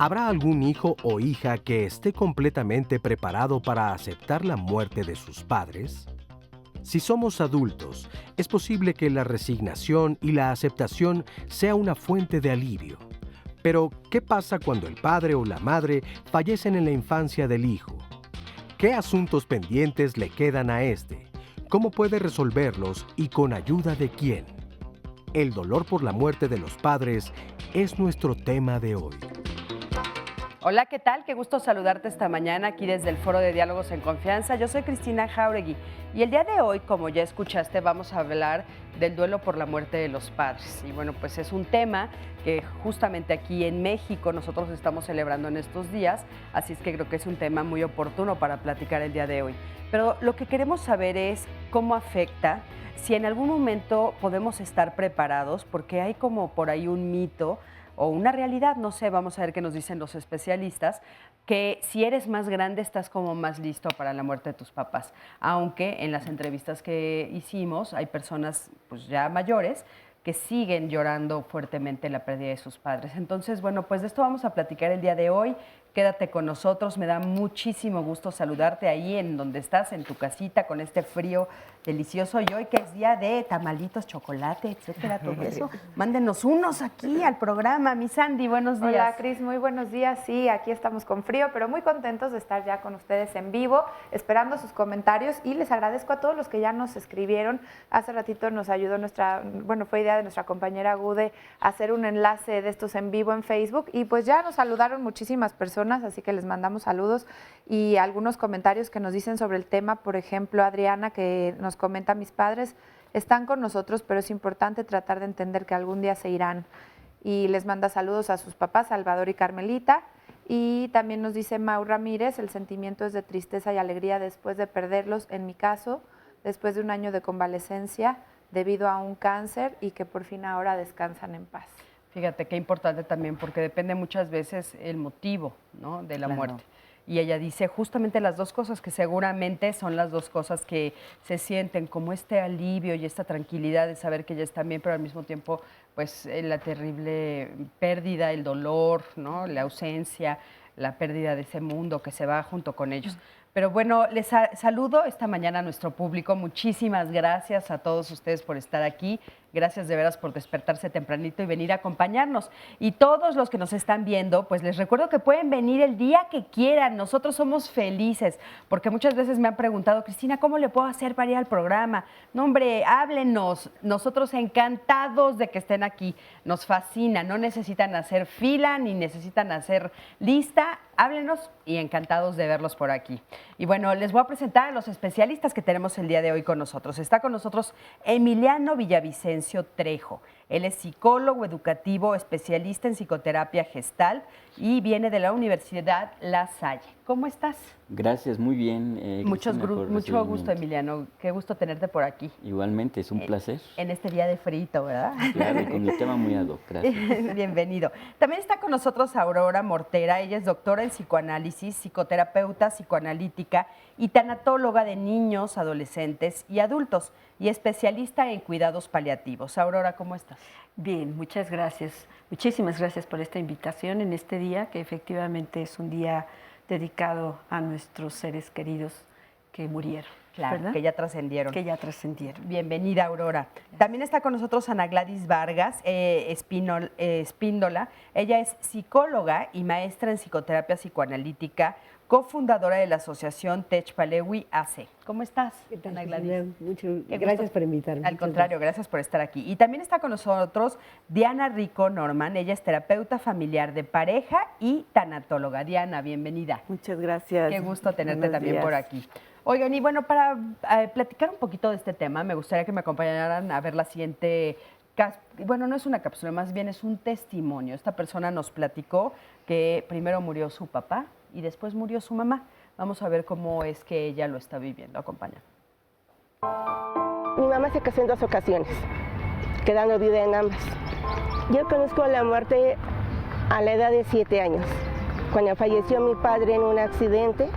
¿Habrá algún hijo o hija que esté completamente preparado para aceptar la muerte de sus padres? Si somos adultos, es posible que la resignación y la aceptación sea una fuente de alivio. Pero, ¿qué pasa cuando el padre o la madre fallecen en la infancia del hijo? ¿Qué asuntos pendientes le quedan a este? ¿Cómo puede resolverlos y con ayuda de quién? El dolor por la muerte de los padres es nuestro tema de hoy. Hola, ¿qué tal? Qué gusto saludarte esta mañana aquí desde el Foro de Diálogos en Confianza. Yo soy Cristina Jáuregui y el día de hoy, como ya escuchaste, vamos a hablar del duelo por la muerte de los padres. Y bueno, pues es un tema que justamente aquí en México nosotros estamos celebrando en estos días, así es que creo que es un tema muy oportuno para platicar el día de hoy. Pero lo que queremos saber es cómo afecta, si en algún momento podemos estar preparados, porque hay como por ahí un mito o una realidad, no sé, vamos a ver qué nos dicen los especialistas, que si eres más grande estás como más listo para la muerte de tus papás. Aunque en las entrevistas que hicimos hay personas pues ya mayores que siguen llorando fuertemente la pérdida de sus padres. Entonces, bueno, pues de esto vamos a platicar el día de hoy. Quédate con nosotros, me da muchísimo gusto saludarte ahí en donde estás, en tu casita, con este frío delicioso. Y hoy que es día de tamalitos, chocolate, etcétera, todo eso. Mándenos unos aquí al programa. Mi Sandy, buenos días. Hola, Cris, muy buenos días. Sí, aquí estamos con frío, pero muy contentos de estar ya con ustedes en vivo, esperando sus comentarios y les agradezco a todos los que ya nos escribieron. Hace ratito nos ayudó fue idea de nuestra compañera Gude hacer un enlace de estos en vivo en Facebook y pues ya nos saludaron muchísimas personas, así que les mandamos saludos y algunos comentarios que nos dicen sobre el tema. Por ejemplo, Adriana, que nos comenta: mis padres están con nosotros, pero es importante tratar de entender que algún día se irán. Y les manda saludos a sus papás, Salvador y Carmelita. Y también nos dice Mau Ramírez: el sentimiento es de tristeza y alegría después de perderlos, en mi caso, después de un año de convalecencia debido a un cáncer, y que por fin ahora descansan en paz. Fíjate qué importante también, porque depende muchas veces el motivo, ¿no?, de la muerte. Y ella dice justamente las dos cosas, que seguramente son las dos cosas que se sienten, como este alivio y esta tranquilidad de saber que ya están bien, pero al mismo tiempo, pues la terrible pérdida, el dolor, ¿no?, la ausencia, la pérdida de ese mundo que se va junto con ellos. Pero bueno, les saludo esta mañana a nuestro público. Muchísimas gracias a todos ustedes por estar aquí. Gracias de veras por despertarse tempranito y venir a acompañarnos. Y todos los que nos están viendo, pues les recuerdo que pueden venir el día que quieran. Nosotros somos felices, porque muchas veces me han preguntado: Cristina, ¿cómo le puedo hacer para ir al programa? No, hombre, háblenos. Nosotros encantados de que estén aquí. Nos fascina. No necesitan hacer fila ni necesitan hacer lista. Háblenos y encantados de verlos por aquí. Y bueno, les voy a presentar a los especialistas que tenemos el día de hoy con nosotros. Está con nosotros Emiliano Villavicencio Trejo. Él es psicólogo educativo, especialista en psicoterapia gestal y viene de la Universidad La Salle. ¿Cómo estás? Gracias, muy bien. Mucho gusto, Emiliano. Qué gusto tenerte por aquí. Igualmente, es un placer. En este día de frito, ¿verdad? Claro, con el tema muy ad hoc. Gracias. Bienvenido. También está con nosotros Aurora Mortera. Ella es doctora en psicoanálisis, psicoterapeuta psicoanalítica y tanatóloga de niños, adolescentes y adultos, y especialista en cuidados paliativos. Aurora, ¿cómo estás? Bien, muchas gracias. Muchísimas gracias por esta invitación en este día, que efectivamente es un día dedicado a nuestros seres queridos que murieron. Claro, ¿verdad? que ya trascendieron. Que ya trascendieron. Bienvenida, Aurora. También está con nosotros Ana Gladys Vargas Espíndola. Ella es psicóloga y maestra en psicoterapia psicoanalítica, cofundadora de la asociación Techpalewi AC. ¿Cómo estás, Ana Gladys? Gracias por invitarme. Al contrario, gracias por estar aquí. Y también está con nosotros Diana Rico Norman. Ella es terapeuta familiar de pareja y tanatóloga. Diana, bienvenida. Muchas gracias. Qué gusto tenerte Buenos también días. por aquí. Oigan, y bueno, para platicar un poquito de este tema, me gustaría que me acompañaran a ver la siguiente bueno, no es una cápsula, más bien es un testimonio. Esta persona nos platicó que primero murió su papá y después murió su mamá. Vamos a ver cómo es que ella lo está viviendo. Acompaña. Mi mamá se casó en 2 ocasiones, quedando viuda en ambas. Yo conozco la muerte a la edad de 7 años, cuando falleció mi padre en un accidente.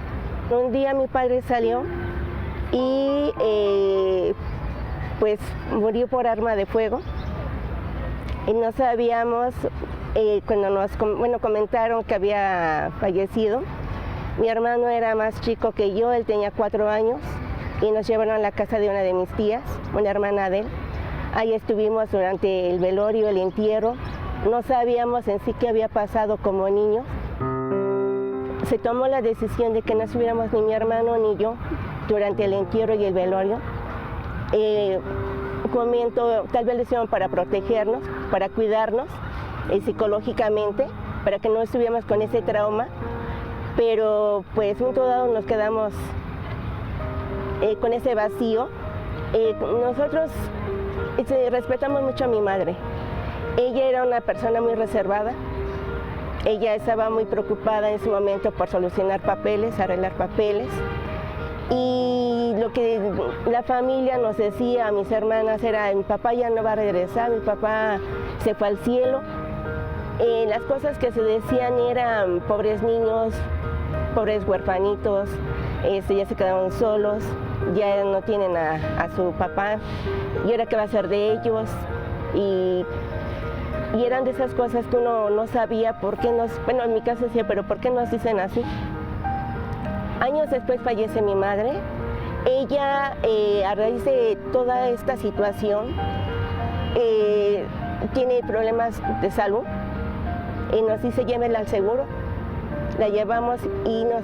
Un día mi padre salió y pues murió por arma de fuego. Y no sabíamos, cuando nos comentaron que había fallecido, mi hermano era más chico que yo, él tenía 4 años, y nos llevaron a la casa de una de mis tías, una hermana de él. Ahí estuvimos durante el velorio, el entierro. No sabíamos en sí qué había pasado como niños. Se tomó la decisión de que no estuviéramos ni mi hermano ni yo durante el entierro y el velorio. Comento, tal vez lo hicieron para protegernos, para cuidarnos psicológicamente, para que no estuviéramos con ese trauma, pero pues un todo dado nos quedamos con ese vacío. Nosotros respetamos mucho a mi madre. Ella era una persona muy reservada. Ella estaba muy preocupada en su momento por solucionar papeles, arreglar papeles. Y lo que la familia nos decía a mis hermanas era: mi papá ya no va a regresar, mi papá se fue al cielo. Las cosas que se decían eran: pobres niños, pobres huerfanitos, ya se quedaron solos, ya no tienen a su papá, y ahora qué va a ser de ellos. Y eran de esas cosas que uno no sabía por qué bueno, en mi caso decía, pero ¿por qué nos dicen así? Años después fallece mi madre. Ella, a raíz de toda esta situación, tiene problemas de salud y nos dice: llévela al seguro. La llevamos y nos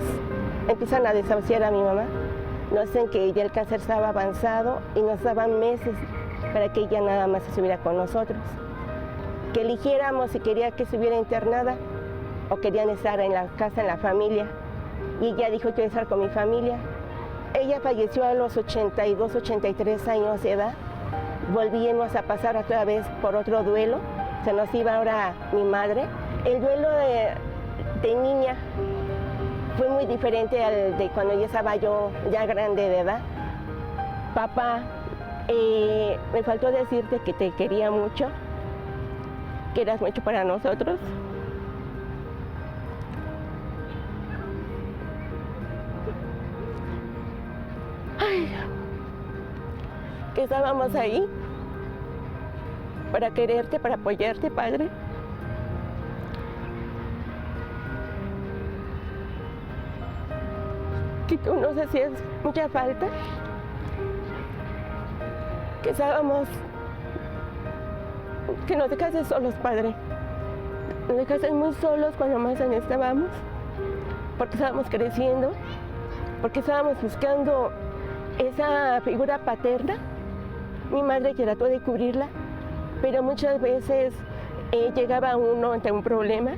empiezan a desahuciar a mi mamá. Nos dicen que ya el cáncer estaba avanzado y nos daban meses para que ella nada más estuviera con nosotros. Que eligiéramos si quería que estuviera internada o querían estar en la casa, en la familia. Y ella dijo: quiero estar con mi familia. Ella falleció a los 82, 83 años de edad. Volvimos a pasar otra vez por otro duelo. Se nos iba ahora mi madre. El duelo de niña fue muy diferente al de cuando ya estaba yo ya grande de edad. Papá, me faltó decirte que te quería mucho, que eras mucho para nosotros. Ay, que estábamos ahí para quererte, para apoyarte, Padre. Que tú nos hacías mucha falta, que estábamos, que nos dejaste solos, Padre. Nos dejaste muy solos cuando más estábamos, porque estábamos creciendo, porque estábamos buscando esa figura paterna. Mi madre trató de cubrirla, pero muchas veces llegaba uno ante un problema.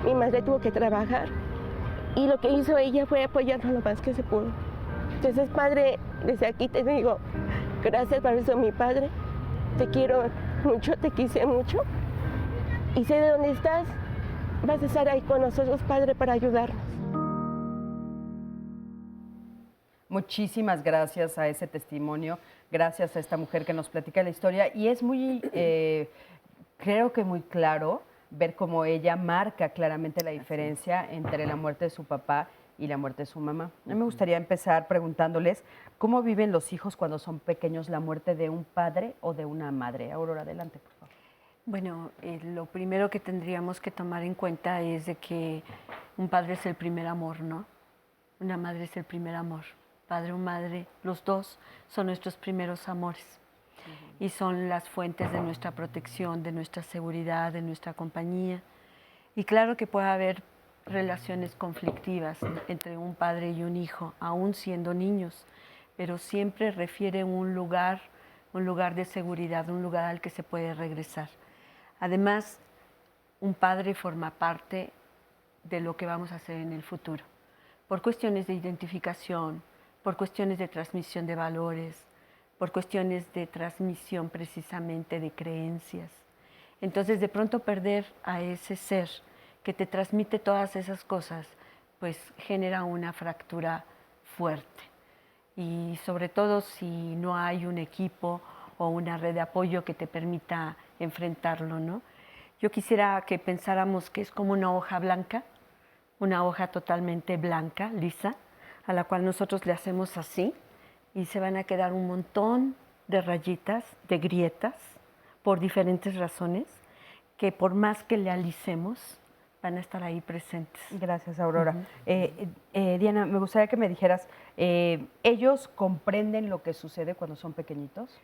Mi madre tuvo que trabajar y lo que hizo ella fue apoyarnos lo más que se pudo. Entonces, Padre, desde aquí te digo, gracias por eso, mi Padre. Te quiero mucho, te quise mucho y sé de dónde estás. Vas a estar ahí con nosotros, Padre, para ayudarnos. Muchísimas gracias a ese testimonio, gracias a esta mujer que nos platica la historia, y es muy, creo que muy claro ver cómo ella marca claramente la diferencia entre la muerte de su papá y la muerte de su mamá. A mí me gustaría empezar preguntándoles cómo viven los hijos cuando son pequeños la muerte de un padre o de una madre. Aurora, adelante, por favor. Bueno, lo primero que tendríamos que tomar en cuenta es de que un padre es el primer amor, ¿no? Una madre es el primer amor. Padre o madre, los dos son nuestros primeros amores y son las fuentes de nuestra protección, de nuestra seguridad, de nuestra compañía. Y claro que puede haber relaciones conflictivas entre un padre y un hijo, aún siendo niños, pero siempre refiere un lugar de seguridad, un lugar al que se puede regresar. Además, un padre forma parte de lo que vamos a hacer en el futuro, por cuestiones de identificación, por cuestiones de transmisión de valores, por cuestiones de transmisión precisamente de creencias. Entonces, de pronto perder a ese ser que te transmite todas esas cosas, pues genera una fractura fuerte. Y sobre todo si no hay un equipo o una red de apoyo que te permita enfrentarlo, ¿no? Yo quisiera que pensáramos que es como una hoja blanca, una hoja totalmente blanca, lisa, a la cual nosotros le hacemos así y se van a quedar un montón de rayitas, de grietas, por diferentes razones, que por más que le alicemos, van a estar ahí presentes. Gracias, Aurora. Diana, me gustaría que me dijeras, ¿ellos comprenden lo que sucede cuando son pequeñitos?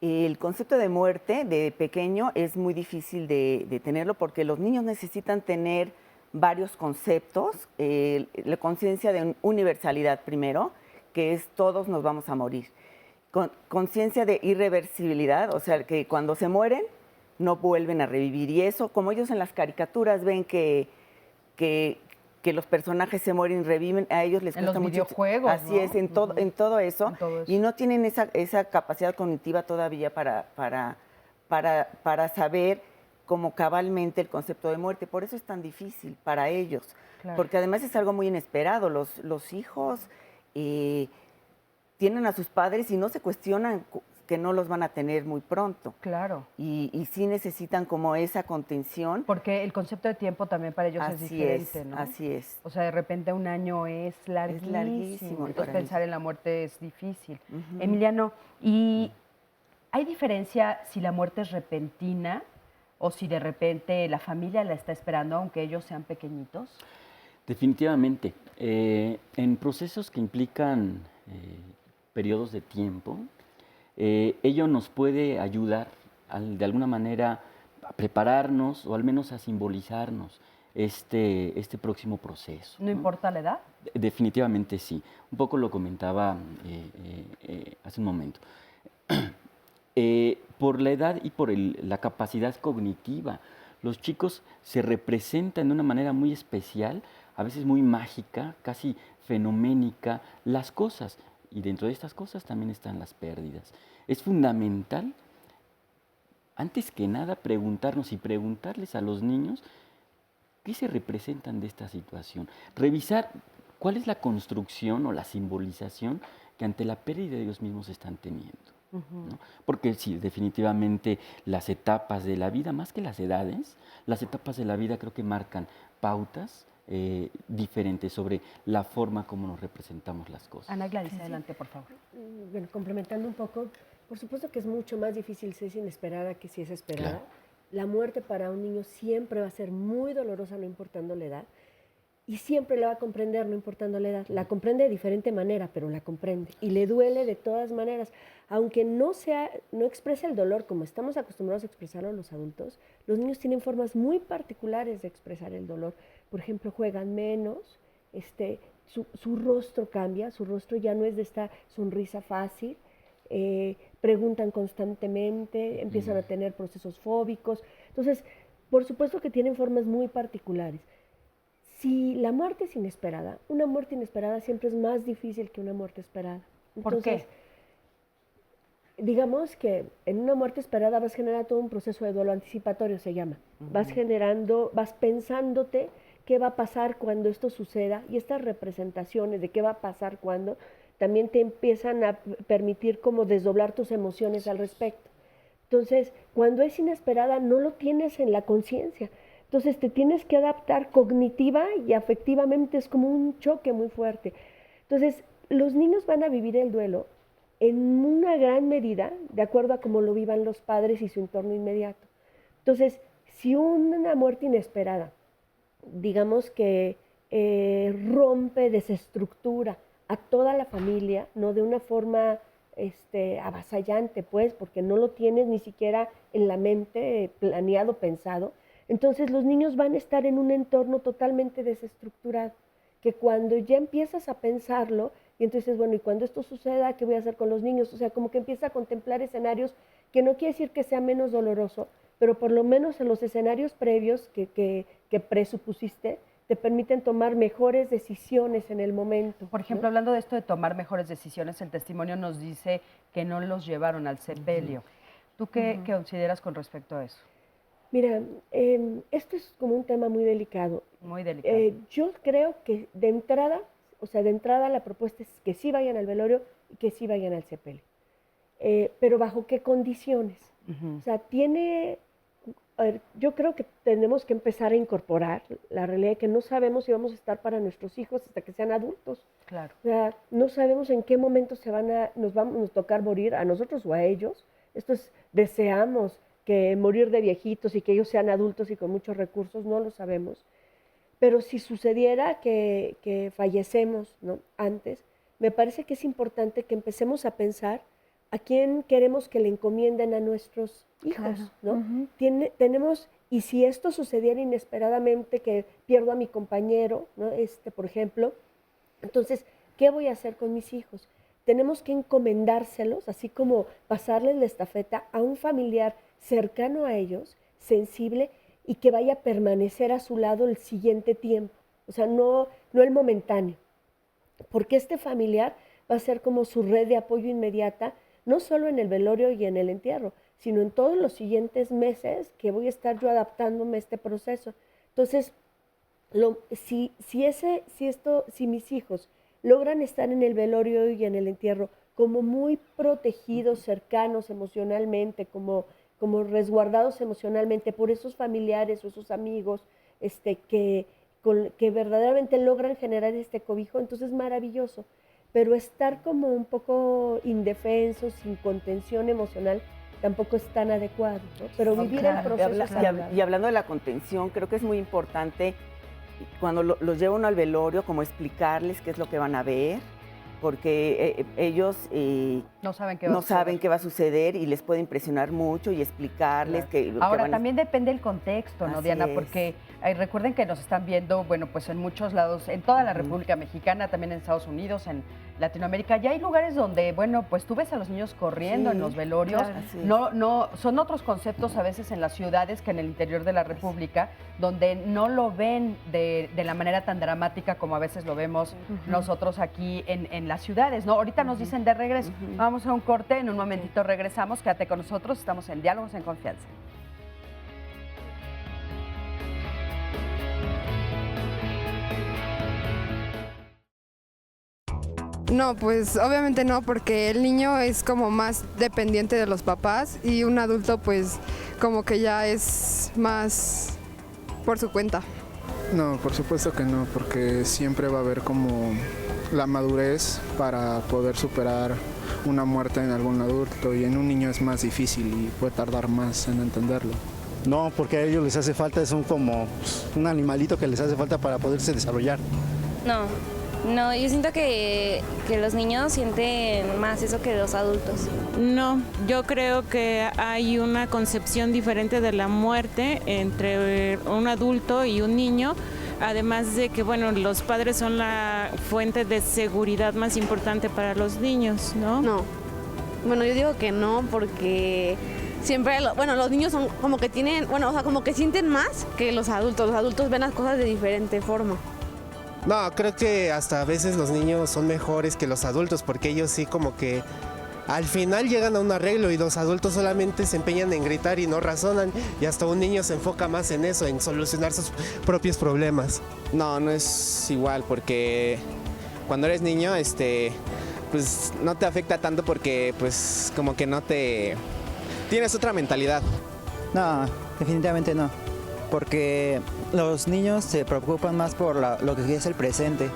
El concepto de muerte de pequeño es muy difícil de tenerlo porque los niños necesitan tener varios conceptos. La conciencia de universalidad primero, que es todos nos vamos a morir. Conciencia de irreversibilidad, o sea, que cuando se mueren no vuelven a revivir. Y eso, como ellos en las caricaturas ven que los personajes se mueren y reviven, a ellos les cuesta mucho. En los videojuegos, Así ¿no? es, en todo eso. Y no tienen esa capacidad cognitiva todavía para saber como cabalmente el concepto de muerte. Por eso es tan difícil para ellos. Claro. Porque además es algo muy inesperado. Los hijos tienen a sus padres y no se cuestionan que no los van a tener muy pronto. Claro. Y sí necesitan como esa contención. Porque el concepto de tiempo también para ellos es diferente, ¿no? Así es. O sea, de repente un año es larguísimo. Es larguísimo. Entonces pensar en la muerte es difícil. Emiliano, ¿y hay diferencia si la muerte es repentina o si de repente la familia la está esperando aunque ellos sean pequeñitos? Definitivamente. En procesos que implican periodos de tiempo, ello nos puede ayudar de alguna manera a prepararnos o al menos a simbolizarnos este próximo proceso. ¿No importa la edad? Definitivamente sí. Un poco lo comentaba hace un momento. Por la edad y por la capacidad cognitiva, los chicos se representan de una manera muy especial, a veces muy mágica, casi fenoménica, las cosas. Y dentro de estas cosas también están las pérdidas. Es fundamental, antes que nada, preguntarnos y preguntarles a los niños qué se representan de esta situación. Revisar cuál es la construcción o la simbolización que ante la pérdida de ellos mismos están teniendo. ¿No? Porque sí, definitivamente las etapas de la vida, más que las edades, las etapas de la vida creo que marcan pautas diferentes sobre la forma como nos representamos las cosas. Ana Gladys, adelante, por favor. Bueno, complementando un poco, por supuesto que es mucho más difícil si es inesperada que si es esperada. Claro. La muerte para un niño siempre va a ser muy dolorosa, no importando la edad, y siempre la va a comprender, no importando la edad. La comprende de diferente manera, pero la comprende, y le duele de todas maneras. Aunque no exprese el dolor como estamos acostumbrados a expresarlo los adultos, los niños tienen formas muy particulares de expresar el dolor. Por ejemplo, juegan menos, su rostro cambia, su rostro ya no es de esta sonrisa fácil, preguntan constantemente, empiezan a tener procesos fóbicos. Entonces, por supuesto que tienen formas muy particulares. Si la muerte es inesperada, una muerte inesperada siempre es más difícil que una muerte esperada. ¿Por qué? Digamos que en una muerte esperada vas a generar todo un proceso de duelo anticipatorio, se llama. Vas pensándote qué va a pasar cuando esto suceda, y estas representaciones de qué va a pasar cuando también te empiezan a permitir como desdoblar tus emociones al respecto. Entonces, cuando es inesperada no lo tienes en la conciencia. Entonces te tienes que adaptar cognitiva y afectivamente, es como un choque muy fuerte. Entonces, los niños van a vivir el duelo en una gran medida de acuerdo a cómo lo vivan los padres y su entorno inmediato. Entonces, si una muerte inesperada, digamos que rompe, desestructura a toda la familia, no de una forma avasallante, pues, porque no lo tienes ni siquiera en la mente planeado, pensado, entonces los niños van a estar en un entorno totalmente desestructurado, que cuando ya empiezas a pensarlo, y entonces, bueno, y cuando esto suceda, ¿qué voy a hacer con los niños? O sea, como que empieza a contemplar escenarios que no quiere decir que sea menos doloroso, pero por lo menos en los escenarios previos que presupusiste, te permiten tomar mejores decisiones en el momento. Por ejemplo, hablando de esto de tomar mejores decisiones, el testimonio nos dice que no los llevaron al sepelio. ¿Tú qué consideras con respecto a eso? Mira, esto es como un tema muy delicado. Muy delicado. Yo creo que de entrada la propuesta es que sí vayan al velorio y que sí vayan al sepelio. Pero ¿bajo qué condiciones? O sea, yo creo que tenemos que empezar a incorporar la realidad de que no sabemos si vamos a estar para nuestros hijos hasta que sean adultos. Claro. O sea, no sabemos en qué momento nos vamos a tocar morir, a nosotros o a ellos. Deseamos que morir de viejitos y que ellos sean adultos y con muchos recursos, no lo sabemos. Pero si sucediera que fallecemos, ¿no?, antes, me parece que es importante que empecemos a pensar a quién queremos que le encomienden a nuestros hijos, ¿no? Tenemos, y si esto sucediera inesperadamente, que pierdo a mi compañero, ¿no?, por ejemplo, entonces, ¿qué voy a hacer con mis hijos? Tenemos que encomendárselos, así como pasarles la estafeta a un familiar cercano a ellos, sensible, y que vaya a permanecer a su lado el siguiente tiempo. O sea, no el momentáneo. Porque este familiar va a ser como su red de apoyo inmediata, no solo en el velorio y en el entierro, sino en todos los siguientes meses que voy a estar yo adaptándome a este proceso. Entonces, si mis hijos logran estar en el velorio y en el entierro como muy protegidos, cercanos emocionalmente, como resguardados emocionalmente por esos familiares o esos amigos que verdaderamente logran generar este cobijo, entonces es maravilloso. Pero estar como un poco indefensos, sin contención emocional, tampoco es tan adecuado, ¿no? Pero vivir el proceso saludable. Y hablando de la contención, creo que es muy importante cuando los lleva uno al velorio, como explicarles qué es lo que van a ver, porque ellos no saben qué va a suceder y les puede impresionar mucho y explicarles que... Ahora, también depende el contexto, ¿no, Diana? Porque recuerden que nos están viendo, bueno, pues en muchos lados, en toda la República Mexicana, también en Estados Unidos, en Latinoamérica. Ya hay lugares donde, bueno, pues tú ves a los niños corriendo en los velorios. Claro, son otros conceptos a veces en las ciudades que en el interior de la República, donde no lo ven de la manera tan dramática como a veces lo vemos nosotros aquí en las ciudades, ¿no? Ahorita nos dicen de regreso. Vamos a un corte, en un momentito regresamos. Quédate con nosotros, estamos en Diálogos en Confianza. No, pues obviamente no, porque el niño es como más dependiente de los papás y un adulto pues como que ya es más por su cuenta. No, por supuesto que no, porque siempre va a haber como la madurez para poder superar una muerte en algún adulto, y en un niño es más difícil y puede tardar más en entenderlo. No, porque a ellos les hace falta, son como un animalito que les hace falta para poderse desarrollar. No, yo siento que los niños sienten más eso que los adultos. No, yo creo que hay una concepción diferente de la muerte entre un adulto y un niño, además de que, bueno, los padres son la fuente de seguridad más importante para los niños, ¿no? No, bueno, yo digo que no, porque siempre, los niños son como que tienen, como que sienten más que los adultos ven las cosas de diferente forma. No, creo que hasta a veces los niños son mejores que los adultos, porque ellos sí como que al final llegan a un arreglo y los adultos solamente se empeñan en gritar y no razonan, y hasta un niño se enfoca más en eso, en solucionar sus propios problemas. No, no es igual, porque cuando eres niño, pues no te afecta tanto porque pues como que no te... tienes otra mentalidad. No, definitivamente no, porque los niños se preocupan más por lo que es el presente.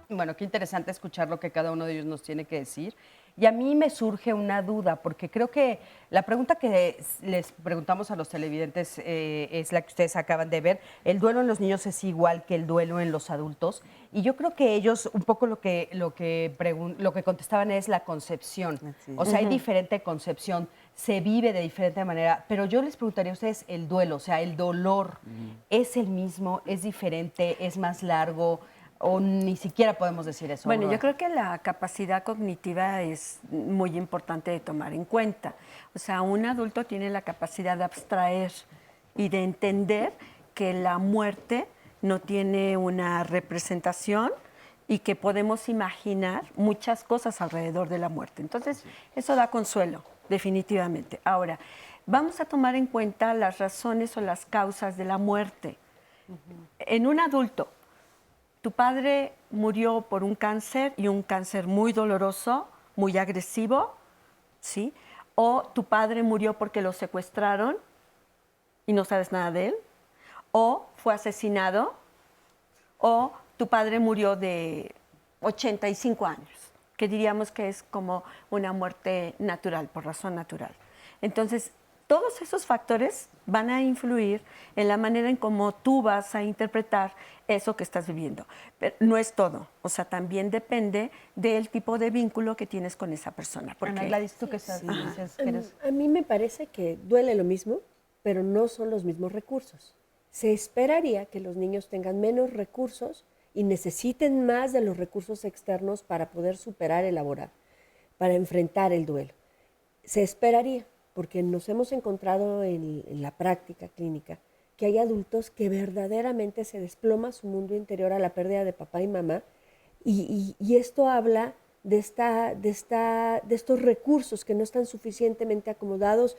Bueno, qué interesante escuchar lo que cada uno de ellos nos tiene que decir. Y a mí me surge una duda, porque creo que la pregunta que les preguntamos a los televidentes es la que ustedes acaban de ver. ¿El duelo en los niños es igual que el duelo en los adultos? Y yo creo que ellos, un poco lo que contestaban es la concepción. O sea, hay diferente concepción, se vive de diferente manera. Pero yo les preguntaría a ustedes el duelo, o sea, el dolor, ¿es el mismo, es diferente, es más largo? ¿O ni siquiera podemos decir eso? Bueno, yo creo que la capacidad cognitiva es muy importante de tomar en cuenta. O sea, un adulto tiene la capacidad de abstraer y de entender que la muerte no tiene una representación y que podemos imaginar muchas cosas alrededor de la muerte. Entonces, eso da consuelo, definitivamente. Ahora, vamos a tomar en cuenta las razones o las causas de la muerte. En un adulto, tu padre murió por un cáncer y un cáncer muy doloroso, muy agresivo, ¿sí? O tu padre murió porque lo secuestraron y no sabes nada de él, o fue asesinado, o tu padre murió de 85 años, que diríamos que es como una muerte natural, por razón natural. Entonces, todos esos factores van a influir en la manera en cómo tú vas a interpretar eso que estás viviendo. Pero no es todo, o sea, también depende del tipo de vínculo que tienes con esa persona. Ana Gladys, tú que estás, dices que eres... A mí me parece que duele lo mismo, pero no son los mismos recursos. Se esperaría que los niños tengan menos recursos y necesiten más de los recursos externos para poder superar, elaborar, para enfrentar el duelo. Se esperaría, porque nos hemos encontrado en la práctica clínica que hay adultos que verdaderamente se desploma su mundo interior a la pérdida de papá y mamá, y esto habla de estos recursos que no están suficientemente acomodados,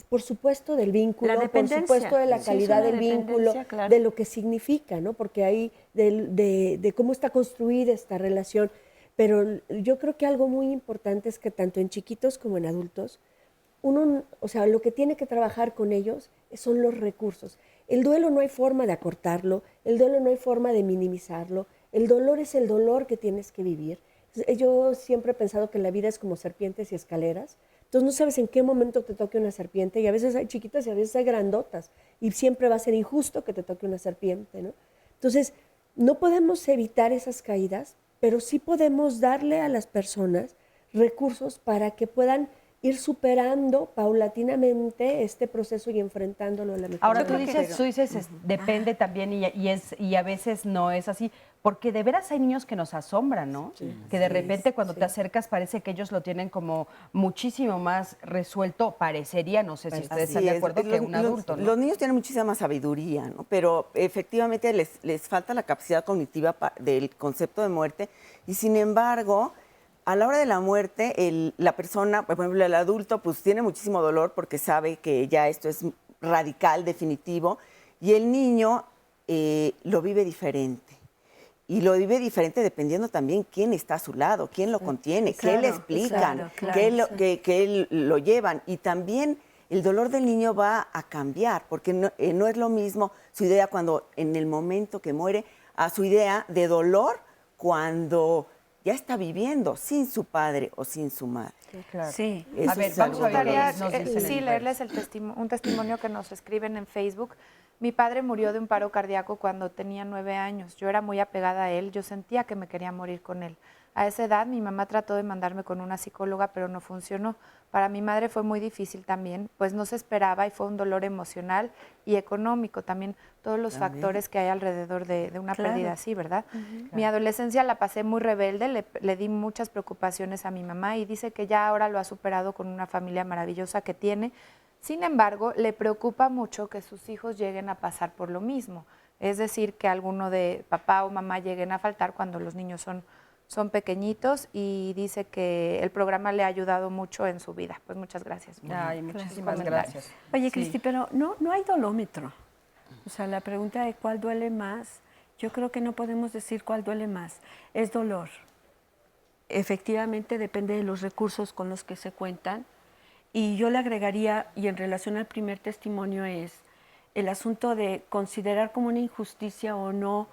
por supuesto del vínculo, por supuesto de la calidad del vínculo, claro, de lo que significa, ¿no? Porque hay de cómo está construida esta relación. Pero yo creo que algo muy importante es que tanto en chiquitos como en adultos, uno, o sea, lo que tiene que trabajar con ellos son los recursos. El duelo no hay forma de acortarlo, el duelo no hay forma de minimizarlo, el dolor es el dolor que tienes que vivir. Yo siempre he pensado que la vida es como serpientes y escaleras. Entonces no sabes en qué momento te toque una serpiente, y a veces hay chiquitas y a veces hay grandotas, y siempre va a ser injusto que te toque una serpiente, ¿no? Entonces, no podemos evitar esas caídas, pero sí podemos darle a las personas recursos para que puedan ir superando paulatinamente este proceso y enfrentándolo a la mejor Ahora manera. tú dices depende también y a veces no es así, porque de veras hay niños que nos asombran, ¿no? Sí. Que de repente cuando te acercas parece que ellos lo tienen como muchísimo más resuelto, parecería, no sé si ustedes están de acuerdo, que un adulto, ¿no? Los niños tienen muchísima sabiduría, ¿no? Pero efectivamente les falta la capacidad cognitiva del concepto de muerte, y sin embargo, a la hora de la muerte, la persona, por ejemplo, el adulto, pues tiene muchísimo dolor porque sabe que ya esto es radical, definitivo, y el niño lo vive diferente. Y lo vive diferente dependiendo también quién está a su lado, quién lo contiene, qué le explican, qué lo llevan. Y también el dolor del niño va a cambiar, porque no es lo mismo su idea cuando en el momento que muere a su idea de dolor cuando ya está viviendo sin su padre o sin su madre. Sí, claro. Sí. A ver, vamos a ver. Sí, leerles un testimonio que nos escriben en Facebook. Mi padre murió de un paro cardíaco cuando tenía 9 años. Yo era muy apegada a él, yo sentía que me quería morir con él. A esa edad mi mamá trató de mandarme con una psicóloga, pero no funcionó. Para mi madre fue muy difícil también, pues no se esperaba y fue un dolor emocional y económico también, todos los factores que hay alrededor de una pérdida así, ¿verdad? Mi adolescencia la pasé muy rebelde, le di muchas preocupaciones a mi mamá y dice que ya ahora lo ha superado con una familia maravillosa que tiene. Sin embargo, le preocupa mucho que sus hijos lleguen a pasar por lo mismo, es decir, que alguno de papá o mamá lleguen a faltar cuando los niños son pequeñitos, y dice que el programa le ha ayudado mucho en su vida. Pues muchas gracias. Ay, muchísimas gracias. Oye, Cristi, pero no hay dolómetro. O sea, la pregunta de cuál duele más, yo creo que no podemos decir cuál duele más. Es dolor. Efectivamente depende de los recursos con los que se cuentan. Y yo le agregaría, y en relación al primer testimonio, es el asunto de considerar como una injusticia o no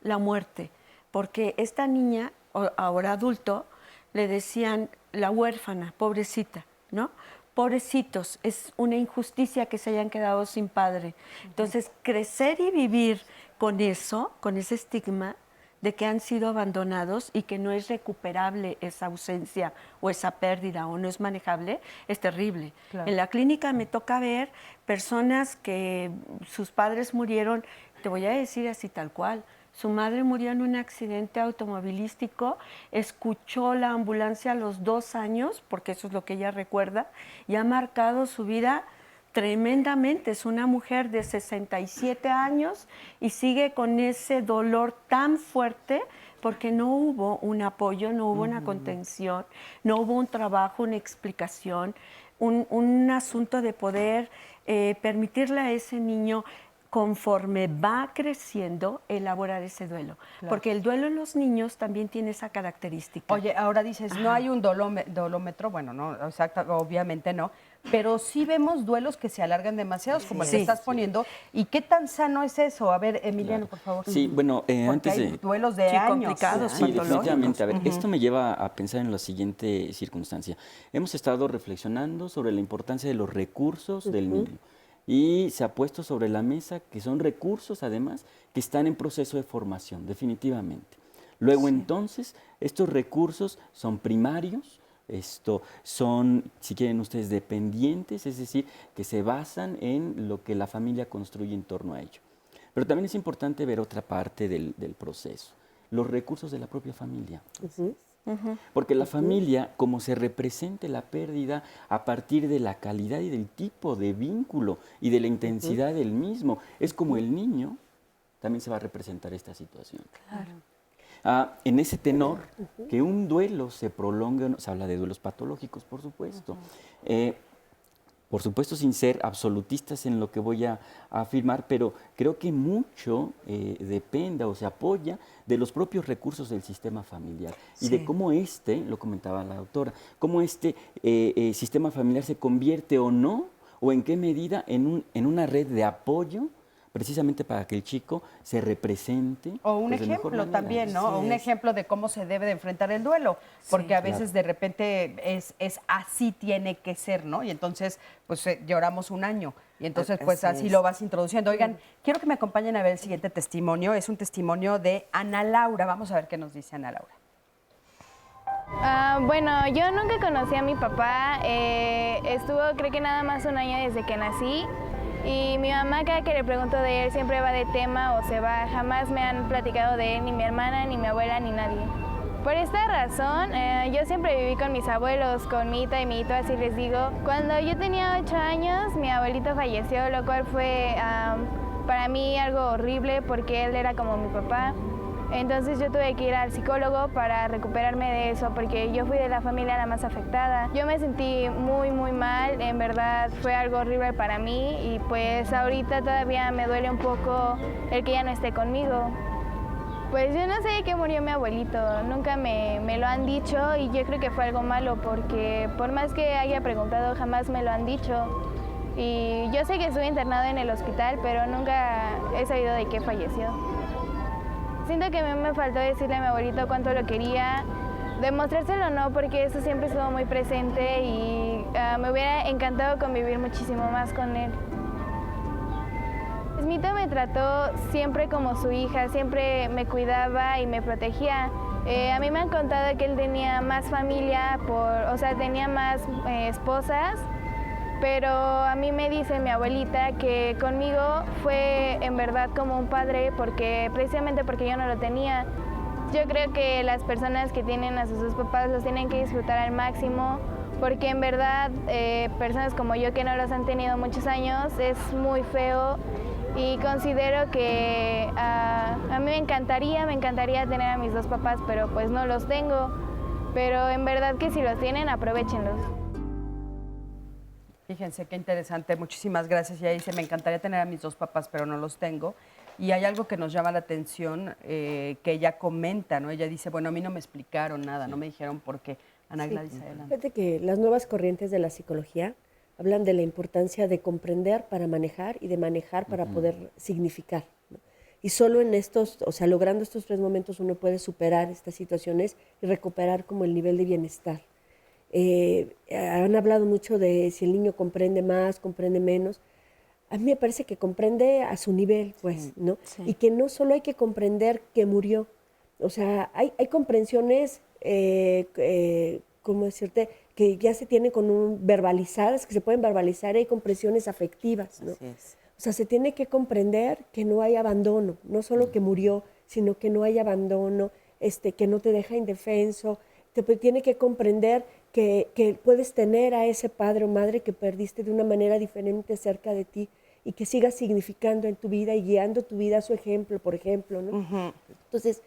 la muerte. Porque esta niña, ahora adulto, le decían la huérfana, pobrecita, ¿no? Pobrecitos, es una injusticia que se hayan quedado sin padre. Entonces, crecer y vivir con eso, con ese estigma de que han sido abandonados y que no es recuperable esa ausencia o esa pérdida o no es manejable, es terrible. Claro. En la clínica me toca ver personas que sus padres murieron, te voy a decir así tal cual. Su madre murió en un accidente automovilístico, escuchó la ambulancia a los 2 años, porque eso es lo que ella recuerda, y ha marcado su vida tremendamente. Es una mujer de 67 años y sigue con ese dolor tan fuerte porque no hubo un apoyo, no hubo una contención, no hubo un trabajo, una explicación, un asunto de poder permitirle a ese niño, conforme va creciendo, elaborar ese duelo. Claro. Porque el duelo en los niños también tiene esa característica. Oye, ahora dices, no hay un dolómetro, bueno, no, exacto, obviamente no, pero sí vemos duelos que se alargan demasiado, como el que estás poniendo. ¿Y qué tan sano es eso? A ver, Emiliano, por favor. Sí, bueno, antes hay de... duelos de años. complicados, Sí, definitivamente. A ver, esto me lleva a pensar en la siguiente circunstancia. Hemos estado reflexionando sobre la importancia de los recursos del niño. Y se ha puesto sobre la mesa que son recursos, además, que están en proceso de formación, definitivamente. Luego, entonces, estos recursos son primarios, son, si quieren ustedes, dependientes, es decir, que se basan en lo que la familia construye en torno a ello. Pero también es importante ver otra parte del proceso, los recursos de la propia familia. Porque la familia, como se represente la pérdida a partir de la calidad y del tipo de vínculo y de la intensidad del mismo, es como el niño también se va a representar esta situación. Claro. En ese tenor, que un duelo se prolongue, se habla de duelos patológicos, por supuesto. Por supuesto, sin ser absolutistas en lo que voy a afirmar, pero creo que mucho depende o se apoya de los propios recursos del sistema familiar y de cómo lo comentaba la doctora, cómo sistema familiar se convierte o no, o en qué medida en una red de apoyo, precisamente para que el chico se represente. O un ejemplo también, ¿no? Un ejemplo de cómo se debe de enfrentar el duelo, porque a veces de repente es así tiene que ser, ¿no? Y entonces, pues lloramos un año y entonces pues así lo vas introduciendo. Oigan, quiero que me acompañen a ver el siguiente testimonio, es un testimonio de Ana Laura, vamos a ver qué nos dice Ana Laura. Bueno, yo nunca conocí a mi papá, estuvo creo que nada más un año desde que nací. Y mi mamá, cada que le pregunto de él, siempre va de tema o se va. Jamás me han platicado de él, ni mi hermana, ni mi abuela, ni nadie. Por esta razón, yo siempre viví con mis abuelos, con mi tita y mi hito, así les digo. Cuando yo tenía 8 años, mi abuelito falleció, lo cual fue para mí algo horrible porque él era como mi papá. Entonces yo tuve que ir al psicólogo para recuperarme de eso, porque yo fui de la familia la más afectada. Yo me sentí muy, muy mal, en verdad fue algo horrible para mí y pues ahorita todavía me duele un poco el que ya no esté conmigo. Pues yo no sé de qué murió mi abuelito, nunca me lo han dicho y yo creo que fue algo malo porque por más que haya preguntado jamás me lo han dicho. Y yo sé que estuve internado en el hospital, pero nunca he sabido de qué falleció. Siento que a mí me faltó decirle a mi abuelito cuánto lo quería, demostrárselo no, porque eso siempre estuvo muy presente y me hubiera encantado convivir muchísimo más con él. Mito me trató siempre como su hija, siempre me cuidaba y me protegía. A mí me han contado que él tenía más familia, o sea, tenía más esposas, pero a mí me dice mi abuelita que conmigo fue en verdad como un padre, precisamente porque yo no lo tenía. Yo creo que las personas que tienen a sus dos papás los tienen que disfrutar al máximo, porque en verdad personas como yo que no los han tenido muchos años es muy feo y considero que a mí me encantaría tener a mis dos papás, pero pues no los tengo. Pero en verdad que si los tienen, aprovéchenlos. Fíjense qué interesante, muchísimas gracias. Ella dice, me encantaría tener a mis dos papás, pero no los tengo. Y hay algo que nos llama la atención, que ella comenta, ¿no? Ella dice, bueno, a mí no me explicaron nada, no me dijeron por qué. Ana Gladys, adelante. Fíjate que las nuevas corrientes de la psicología hablan de la importancia de comprender para manejar y de manejar para poder significar, ¿no? Y solo en estos, o sea, logrando estos 3 momentos uno puede superar estas situaciones y recuperar como el nivel de bienestar. Han hablado mucho de si el niño comprende más, comprende menos. A mí me parece que comprende a su nivel, pues, ¿no? Sí. Y que no solo hay que comprender que murió. O sea, hay comprensiones, ¿cómo decirte?, que ya se tienen verbalizadas, que se pueden verbalizar, hay comprensiones afectivas, ¿no? Así es. O sea, se tiene que comprender que no hay abandono, no solo que murió, sino que no hay abandono, que no te deja indefenso. Tiene que comprender que puedes tener a ese padre o madre que perdiste de una manera diferente cerca de ti y que siga significando en tu vida y guiando tu vida a su ejemplo, por ejemplo, ¿no? Entonces,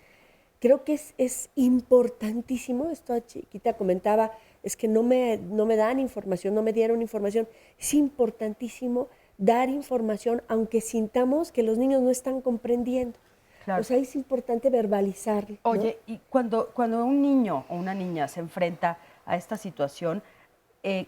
creo que es importantísimo, esta chiquita comentaba, es que no me dan información, no me dieron información, es importantísimo dar información, aunque sintamos que los niños no están comprendiendo. Claro. O sea, es importante verbalizar, ¿no? Oye, y cuando un niño o una niña se enfrenta a esta situación,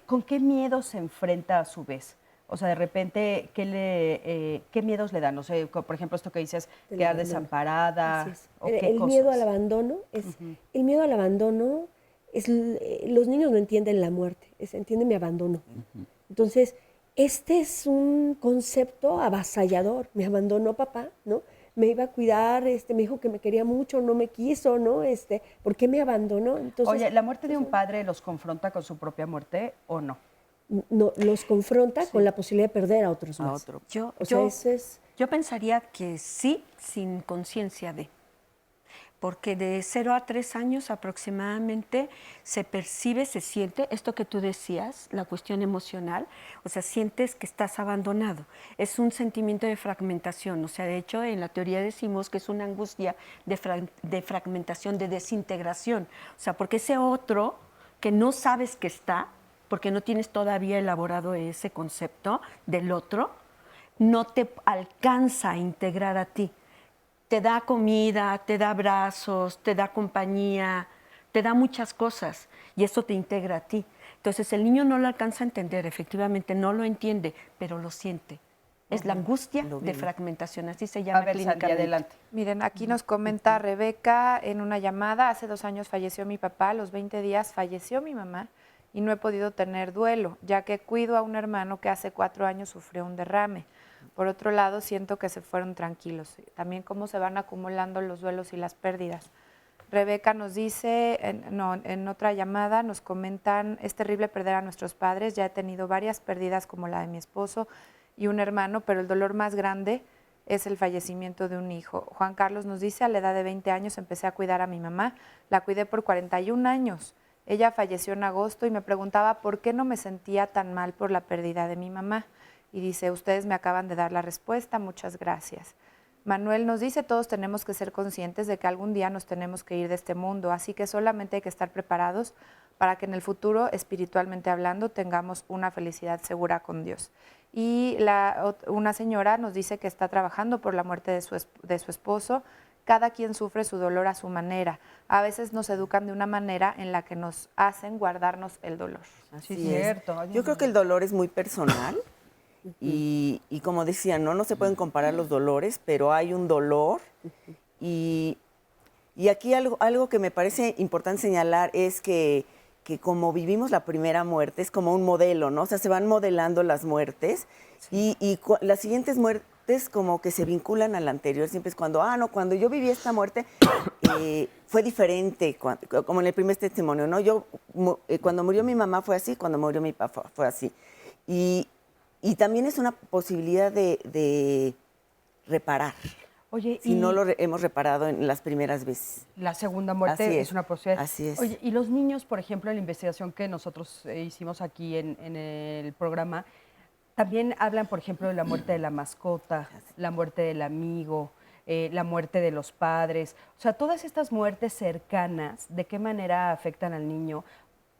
¿con qué miedos se enfrenta a su vez? O sea, de repente, ¿qué miedos le dan? No sé, por ejemplo, esto que dices, quedar desamparada. ¿O qué el cosas? miedo al abandono el miedo al abandono es los niños no entienden la muerte, entienden mi abandono. Entonces, este es un concepto avasallador. Me abandonó papá, ¿no? Me iba a cuidar, me dijo que me quería mucho, no me quiso, ¿no? ¿Por qué me abandonó? Entonces, oye, ¿la muerte de un padre los confronta con su propia muerte o no? No, los confronta con la posibilidad de perder a otros más. Yo pensaría que sí, sin conciencia de. Porque de 0 a 3 años aproximadamente se percibe, se siente esto que tú decías, la cuestión emocional, o sea, sientes que estás abandonado. Es un sentimiento de fragmentación, o sea, de hecho en la teoría decimos que es una angustia de fragmentación, de desintegración. O sea, porque ese otro que no sabes que está, porque no tienes todavía elaborado ese concepto del otro, no te alcanza a integrar a ti. Te da comida, te da abrazos, te da compañía, te da muchas cosas y eso te integra a ti. Entonces el niño no lo alcanza a entender, efectivamente no lo entiende, pero lo siente. Es la angustia de fragmentación, así se llama clínicamente. Adelante. Miren, aquí nos comenta Rebeca en una llamada, hace 2 años falleció mi papá, a los 20 días falleció mi mamá y no he podido tener duelo, ya que cuido a un hermano que hace 4 años sufrió un derrame. Por otro lado, siento que se fueron tranquilos. También cómo se van acumulando los duelos y las pérdidas. Rebeca nos dice, en otra llamada nos comentan, es terrible perder a nuestros padres, ya he tenido varias pérdidas como la de mi esposo y un hermano, pero el dolor más grande es el fallecimiento de un hijo. Juan Carlos nos dice, a la edad de 20 años empecé a cuidar a mi mamá, la cuidé por 41 años. Ella falleció en agosto y me preguntaba por qué no me sentía tan mal por la pérdida de mi mamá. Y dice, ustedes me acaban de dar la respuesta, muchas gracias. Manuel nos dice, todos tenemos que ser conscientes de que algún día nos tenemos que ir de este mundo, así que solamente hay que estar preparados para que en el futuro, espiritualmente hablando, tengamos una felicidad segura con Dios. Y una señora nos dice que está trabajando por la muerte de su esposo. Cada quien sufre su dolor a su manera. A veces nos educan de una manera en la que nos hacen guardarnos el dolor. Así es cierto. Yo creo que el dolor es muy personal. Y como decía, no se pueden comparar los dolores, pero hay un dolor. Y aquí algo que me parece importante señalar es que como vivimos la primera muerte, es como un modelo, ¿no? O sea, se van modelando las muertes y las siguientes muertes como que se vinculan a la anterior. Siempre es cuando yo viví esta muerte fue diferente, como en el primer testimonio, ¿no? Cuando murió mi mamá fue así, cuando murió mi papá fue así. Y también es una posibilidad de reparar. Oye, si no lo hemos reparado en las primeras veces. La segunda muerte es una posibilidad. Así es. Oye, y los niños, por ejemplo, en la investigación que nosotros hicimos aquí en el programa, también hablan, por ejemplo, de la muerte de la mascota, la muerte del amigo, la muerte de los padres. O sea, todas estas muertes cercanas, ¿de qué manera afectan al niño?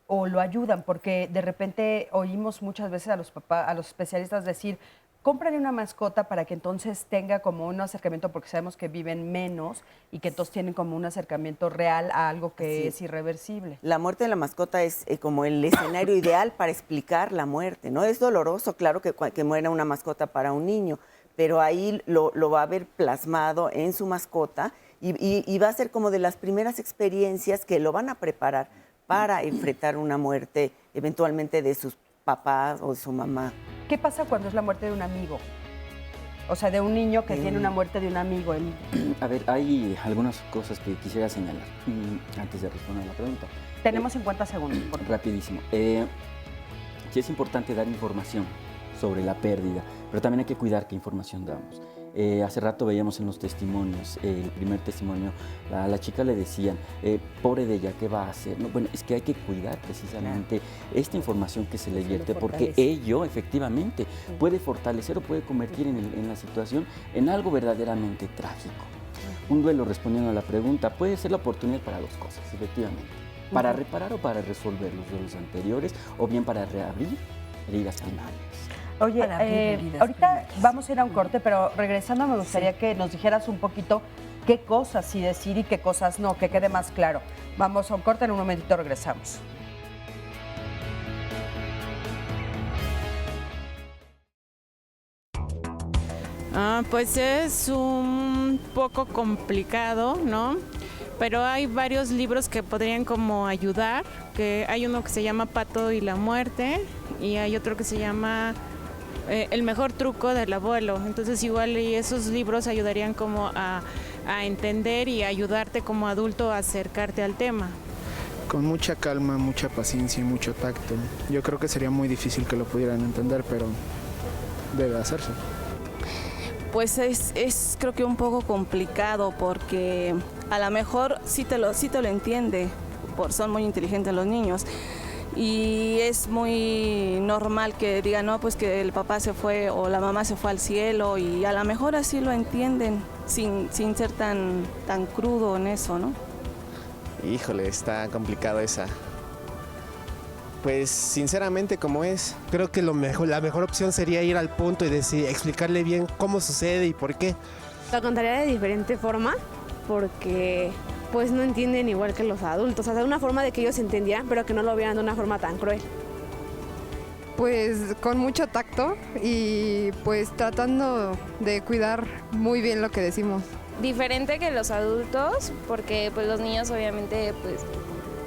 O lo ayudan, porque de repente oímos muchas veces a los papás, a los especialistas decir, cómprale una mascota para que entonces tenga como un acercamiento, porque sabemos que viven menos y que entonces tienen como un acercamiento real a algo que es irreversible. La muerte de la mascota es como el escenario ideal para explicar la muerte, ¿no? Es doloroso, claro, que muera una mascota para un niño, pero ahí lo va a ver plasmado en su mascota y va a ser como de las primeras experiencias que lo van a preparar para enfrentar una muerte eventualmente de sus papás o de su mamá. ¿Qué pasa cuando es la muerte de un amigo? O sea, de un niño que tiene una muerte de un amigo. A ver, hay algunas cosas que quisiera señalar antes de responder a la pregunta. Tenemos 50 segundos. Rapidísimo. Sí es importante dar información sobre la pérdida, pero también hay que cuidar qué información damos. Hace rato veíamos en los testimonios, el primer testimonio, a la chica le decían, pobre de ella, ¿qué va a hacer? No, bueno, es que hay que cuidar precisamente esta información que se le vierte, porque ello efectivamente puede fortalecer o puede convertir en la situación en algo verdaderamente trágico. Un duelo, respondiendo a la pregunta, puede ser la oportunidad para dos cosas, efectivamente. Para reparar o para resolver los duelos anteriores, o bien para reabrir heridas primarias. Oye, ahorita vamos a ir a un corte, pero regresando me gustaría que nos dijeras un poquito qué cosas sí decir y qué cosas no, que quede más claro. Vamos a un corte, en un momentito regresamos. Pues es un poco complicado, ¿no? Pero hay varios libros que podrían como ayudar, que hay uno que se llama Pato y la muerte y hay otro que se llama El mejor truco del abuelo. Entonces igual y esos libros ayudarían como a entender y ayudarte como adulto a acercarte al tema. Con mucha calma, mucha paciencia y mucho tacto. Yo creo que sería muy difícil que lo pudieran entender, pero debe hacerse. Pues es creo que un poco complicado porque a lo mejor sí te lo entiende, son muy inteligentes los niños y es muy normal que digan, no, pues que el papá se fue o la mamá se fue al cielo y a lo mejor así lo entienden sin ser tan crudo en eso, ¿no? Híjole, está complicado esa. Pues sinceramente como es. Creo que la mejor opción sería ir al punto y explicarle bien cómo sucede y por qué. Lo contaría de diferente forma porque pues no entienden igual que los adultos. O sea, una forma de que ellos entendieran, pero que no lo vieran de una forma tan cruel. Pues con mucho tacto y pues tratando de cuidar muy bien lo que decimos. Diferente que los adultos, porque pues los niños obviamente pues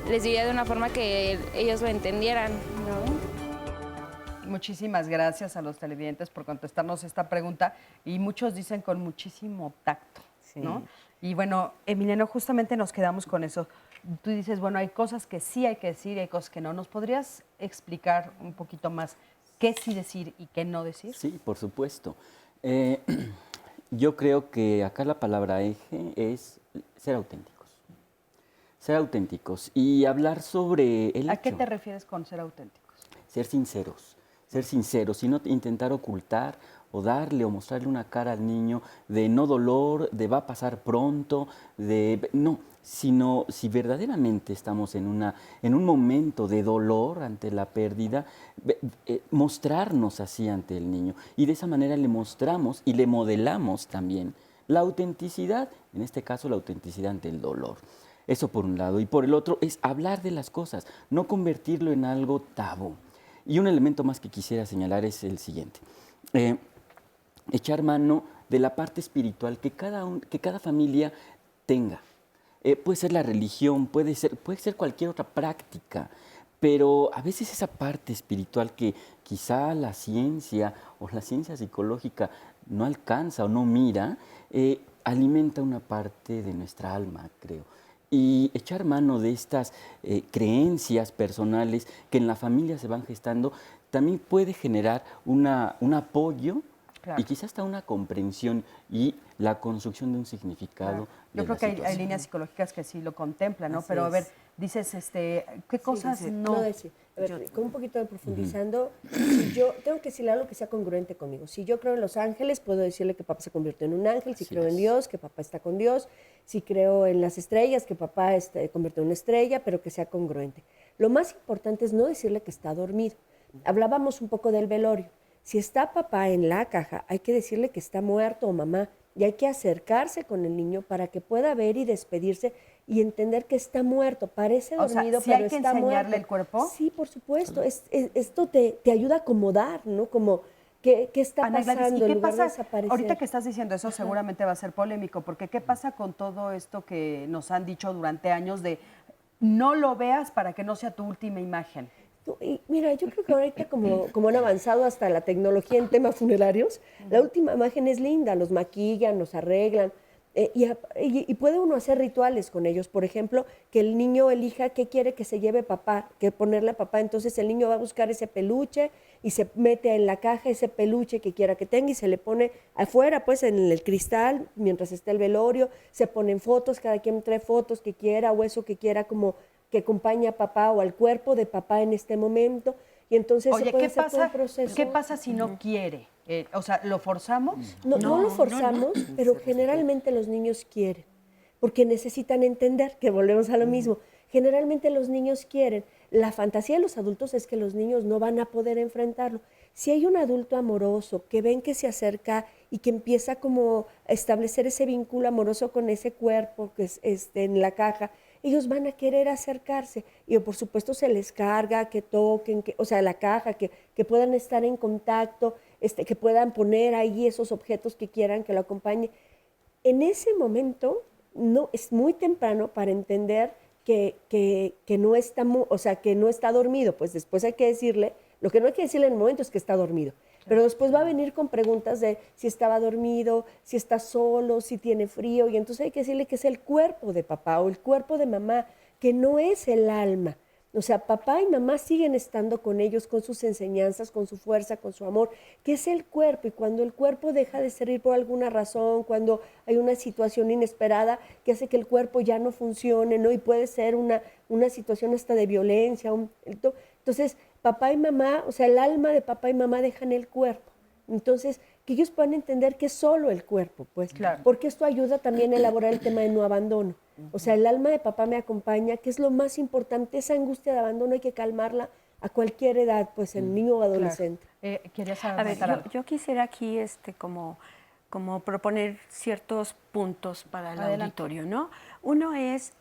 les diría de una forma que ellos lo entendieran, ¿no? Muchísimas gracias a los televidentes por contestarnos esta pregunta y muchos dicen con muchísimo tacto, ¿no? Y bueno, Emiliano, justamente nos quedamos con eso. Tú dices, bueno, hay cosas que sí hay que decir y hay cosas que no. ¿Nos podrías explicar un poquito más qué sí decir y qué no decir? Sí, por supuesto. Yo creo que acá la palabra eje es ser auténticos. Ser auténticos y hablar sobre el ¿A hecho. qué te refieres con ser auténticos? Ser sinceros y no intentar ocultar o darle o mostrarle una cara al niño de no dolor, de va a pasar pronto, no, sino si verdaderamente estamos en un momento de dolor ante la pérdida, mostrarnos así ante el niño y de esa manera le mostramos y le modelamos también la autenticidad, en este caso la autenticidad ante el dolor. Eso por un lado. Y por el otro es hablar de las cosas, no convertirlo en algo tabú. Y un elemento más que quisiera señalar es el siguiente. Echar mano de la parte espiritual que cada familia tenga. Puede ser la religión, puede ser cualquier otra práctica, pero a veces esa parte espiritual que quizá la ciencia o la ciencia psicológica no alcanza o no mira, alimenta una parte de nuestra alma, creo. Y echar mano de estas creencias personales que en la familia se van gestando también puede generar un apoyo y quizás hasta una comprensión y la construcción de un significado. Yo creo que hay líneas psicológicas que sí lo contemplan, ¿no? Pero a ver, dices, ¿qué cosas no? A ver, con un poquito de profundizando, si yo tengo que decirle algo que sea congruente conmigo. Si yo creo en los ángeles, puedo decirle que papá se convirtió en un ángel. Si creo en Dios, que papá está con Dios. Si creo en las estrellas, que papá convirtió en una estrella, pero que sea congruente. Lo más importante es no decirle que está dormido. Hablábamos un poco del velorio. Si está papá en la caja, hay que decirle que está muerto o mamá. Y hay que acercarse con el niño para que pueda ver y despedirse y entender que está muerto. Parece dormido, ¿sí pero hay que está enseñarle muerto. el cuerpo? Sí, por supuesto. Esto te ayuda a acomodar, ¿no? Como, ¿qué está Ana Gladys, pasando ¿y qué en lugar pasa? de desaparecer? Ahorita que estás diciendo eso, seguramente va a ser polémico, porque ¿qué pasa con todo esto que nos han dicho durante años de no lo veas para que no sea tu última imagen? Y mira, yo creo que ahorita como han avanzado hasta la tecnología en temas funerarios, la última imagen es linda, los maquillan, los arreglan, Y puede uno hacer rituales con ellos. Por ejemplo, que el niño elija qué quiere que se lleve papá, que ponerle a papá. Entonces el niño va a buscar ese peluche y se mete en la caja ese peluche que quiera que tenga y se le pone afuera, pues en el cristal, mientras está el velorio. Se ponen fotos, cada quien trae fotos que quiera o eso que quiera como que acompañe a papá o al cuerpo de papá en este momento. Y entonces Oye, se puede ¿qué hacer todo pasa, un proceso. ¿qué pasa si no quiere? O sea, ¿lo forzamos? No lo forzamos, pero generalmente los niños quieren, porque necesitan entender, que volvemos a lo mismo. Generalmente los niños quieren. La fantasía de los adultos es que los niños no van a poder enfrentarlo. Si hay un adulto amoroso que ven que se acerca y que empieza como a establecer ese vínculo amoroso con ese cuerpo que es en la caja, ellos van a querer acercarse y por supuesto se les carga, que toquen, o sea, la caja, que puedan estar en contacto, que puedan poner ahí esos objetos que quieran que lo acompañen. En ese momento no es muy temprano para entender que no está, o sea, que no está dormido, pues después hay que decirle, lo que no hay que decirle en el momento es que está dormido. Pero después va a venir con preguntas de si estaba dormido, si está solo, si tiene frío, y entonces hay que decirle que es el cuerpo de papá o el cuerpo de mamá, que no es el alma. O sea, papá y mamá siguen estando con ellos, con sus enseñanzas, con su fuerza, con su amor, que es el cuerpo. Y cuando el cuerpo deja de servir por alguna razón, cuando hay una situación inesperada que hace que el cuerpo ya no funcione, ¿no? Y puede ser una situación hasta de violencia. Entonces, papá y mamá, o sea, el alma de papá y mamá dejan el cuerpo. Entonces, que ellos puedan entender que es solo el cuerpo, pues. Claro. Porque esto ayuda también a elaborar el tema de no abandono. O sea, el alma de papá me acompaña, que es lo más importante. Esa angustia de abandono hay que calmarla a cualquier edad, pues, en niño o adolescente. Claro. ¿Querías A ver, yo quisiera aquí como proponer ciertos puntos para el auditorio, ¿no? Uno es,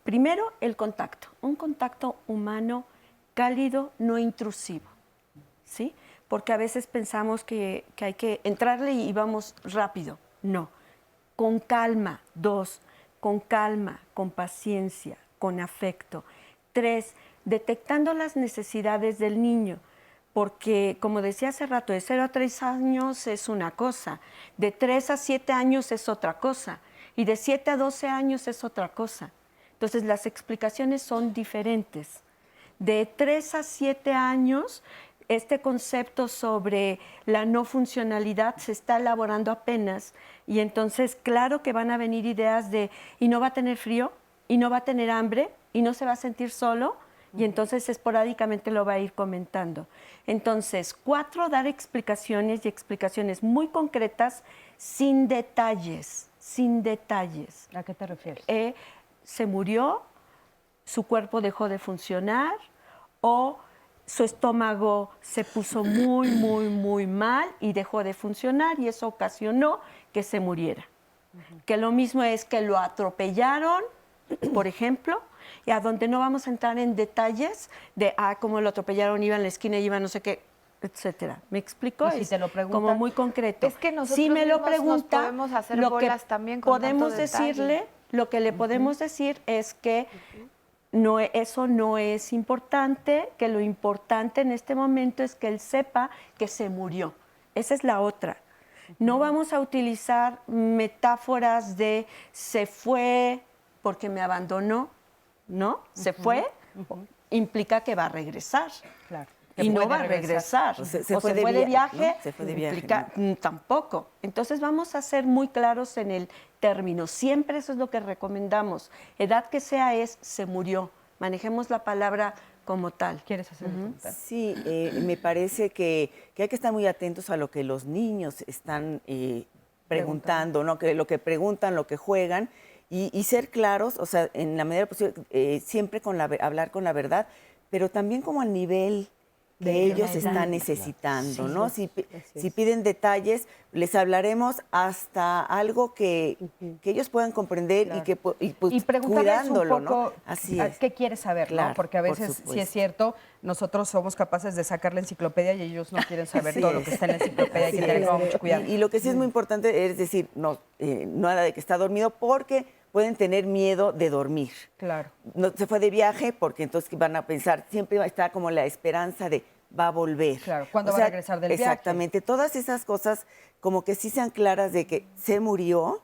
primero, el contacto. Un contacto humano cálido, no intrusivo, ¿sí? Porque a veces pensamos que hay que entrarle y vamos rápido. No, con calma. 2, con calma, con paciencia, con afecto. 3, detectando las necesidades del niño, porque como decía hace rato, de 0 a 3 años es una cosa, de 3 a 7 años es otra cosa, y de 7 a 12 años es otra cosa. Entonces las explicaciones son diferentes. De 3 a 7 años, este concepto sobre la no funcionalidad se está elaborando apenas y entonces claro que van a venir ideas de y no va a tener frío, y no va a tener hambre, y no se va a sentir solo, y entonces esporádicamente lo va a ir comentando. Entonces, 4, dar explicaciones y explicaciones muy concretas, sin detalles, sin detalles. ¿A qué te refieres? Se murió, su cuerpo dejó de funcionar o su estómago se puso muy, muy, muy mal y dejó de funcionar y eso ocasionó que se muriera. Que lo mismo es que lo atropellaron, por ejemplo, y a donde no vamos a entrar en detalles de cómo lo atropellaron, iba en la esquina, iba no sé qué, etcétera. ¿Me explico? Y si te lo preguntan, como muy concreto. Es que nosotros si me lo mismos pregunta, nos podemos hacer lo bolas que también con podemos tanto detalle. decirle, lo que le podemos decir es que no, eso no es importante, que lo importante en este momento es que él sepa que se murió. Esa es la otra. No vamos a utilizar metáforas de se fue porque me abandonó, ¿no? Se fue, implica que va a regresar. Claro. Y no va a regresar. O se o fue se de fue de viaje, viaje, ¿no? Se fue de viaje, implica tampoco. Entonces vamos a ser muy claros en el término. Siempre eso es lo que recomendamos. Edad que sea es se murió. Manejemos la palabra como tal. ¿Quieres hacer un comentario? Sí, me parece que hay que estar muy atentos a lo que los niños están preguntando, ¿no? Que lo que preguntan, lo que juegan, y ser claros, o sea, en la medida posible, siempre hablar con la verdad, pero también como al nivel que ellos están necesitando, ¿no? Si piden detalles, les hablaremos hasta algo que ellos puedan comprender y cuidándolo, un poco, ¿no? Así es. ¿Qué quieres saber? Claro, ¿no? Porque a veces, sí es cierto, nosotros somos capaces de sacar la enciclopedia y ellos no quieren saber todo lo que está en la enciclopedia. Hay que tener mucho cuidado. Y lo que sí es muy importante es decir, nada de que está dormido porque pueden tener miedo de dormir. Claro. No se fue de viaje porque entonces van a pensar, siempre va a estar como la esperanza de va a volver. Claro, ¿cuándo va a regresar del viaje? Exactamente. Todas esas cosas como que sí sean claras de que se murió,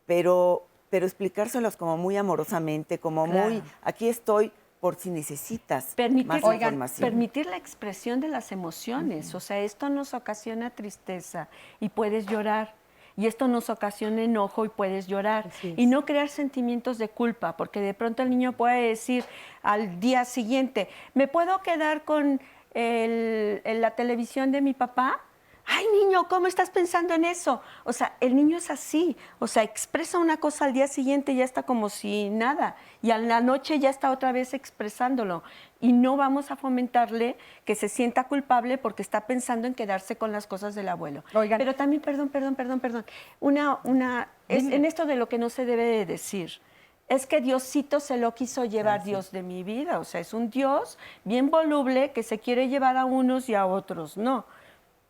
pero explicárselos como muy amorosamente, como muy, aquí estoy por si necesitas más información. Permitir la expresión de las emociones, o sea, esto nos ocasiona tristeza y puedes llorar, y esto nos ocasiona enojo y puedes llorar, y no crear sentimientos de culpa, porque de pronto el niño puede decir al día siguiente, ¿me puedo quedar con la televisión de mi papá? Ay, niño, ¿cómo estás pensando en eso? O sea, el niño es así, o sea, expresa una cosa al día siguiente y ya está como si nada, y a la noche ya está otra vez expresándolo, y no vamos a fomentarle que se sienta culpable porque está pensando en quedarse con las cosas del abuelo. Oigan. Pero también, perdón, en esto de lo que no se debe de decir, es que Diosito se lo quiso llevar, Dios de mi vida, o sea, es un Dios bien voluble que se quiere llevar a unos y a otros, no.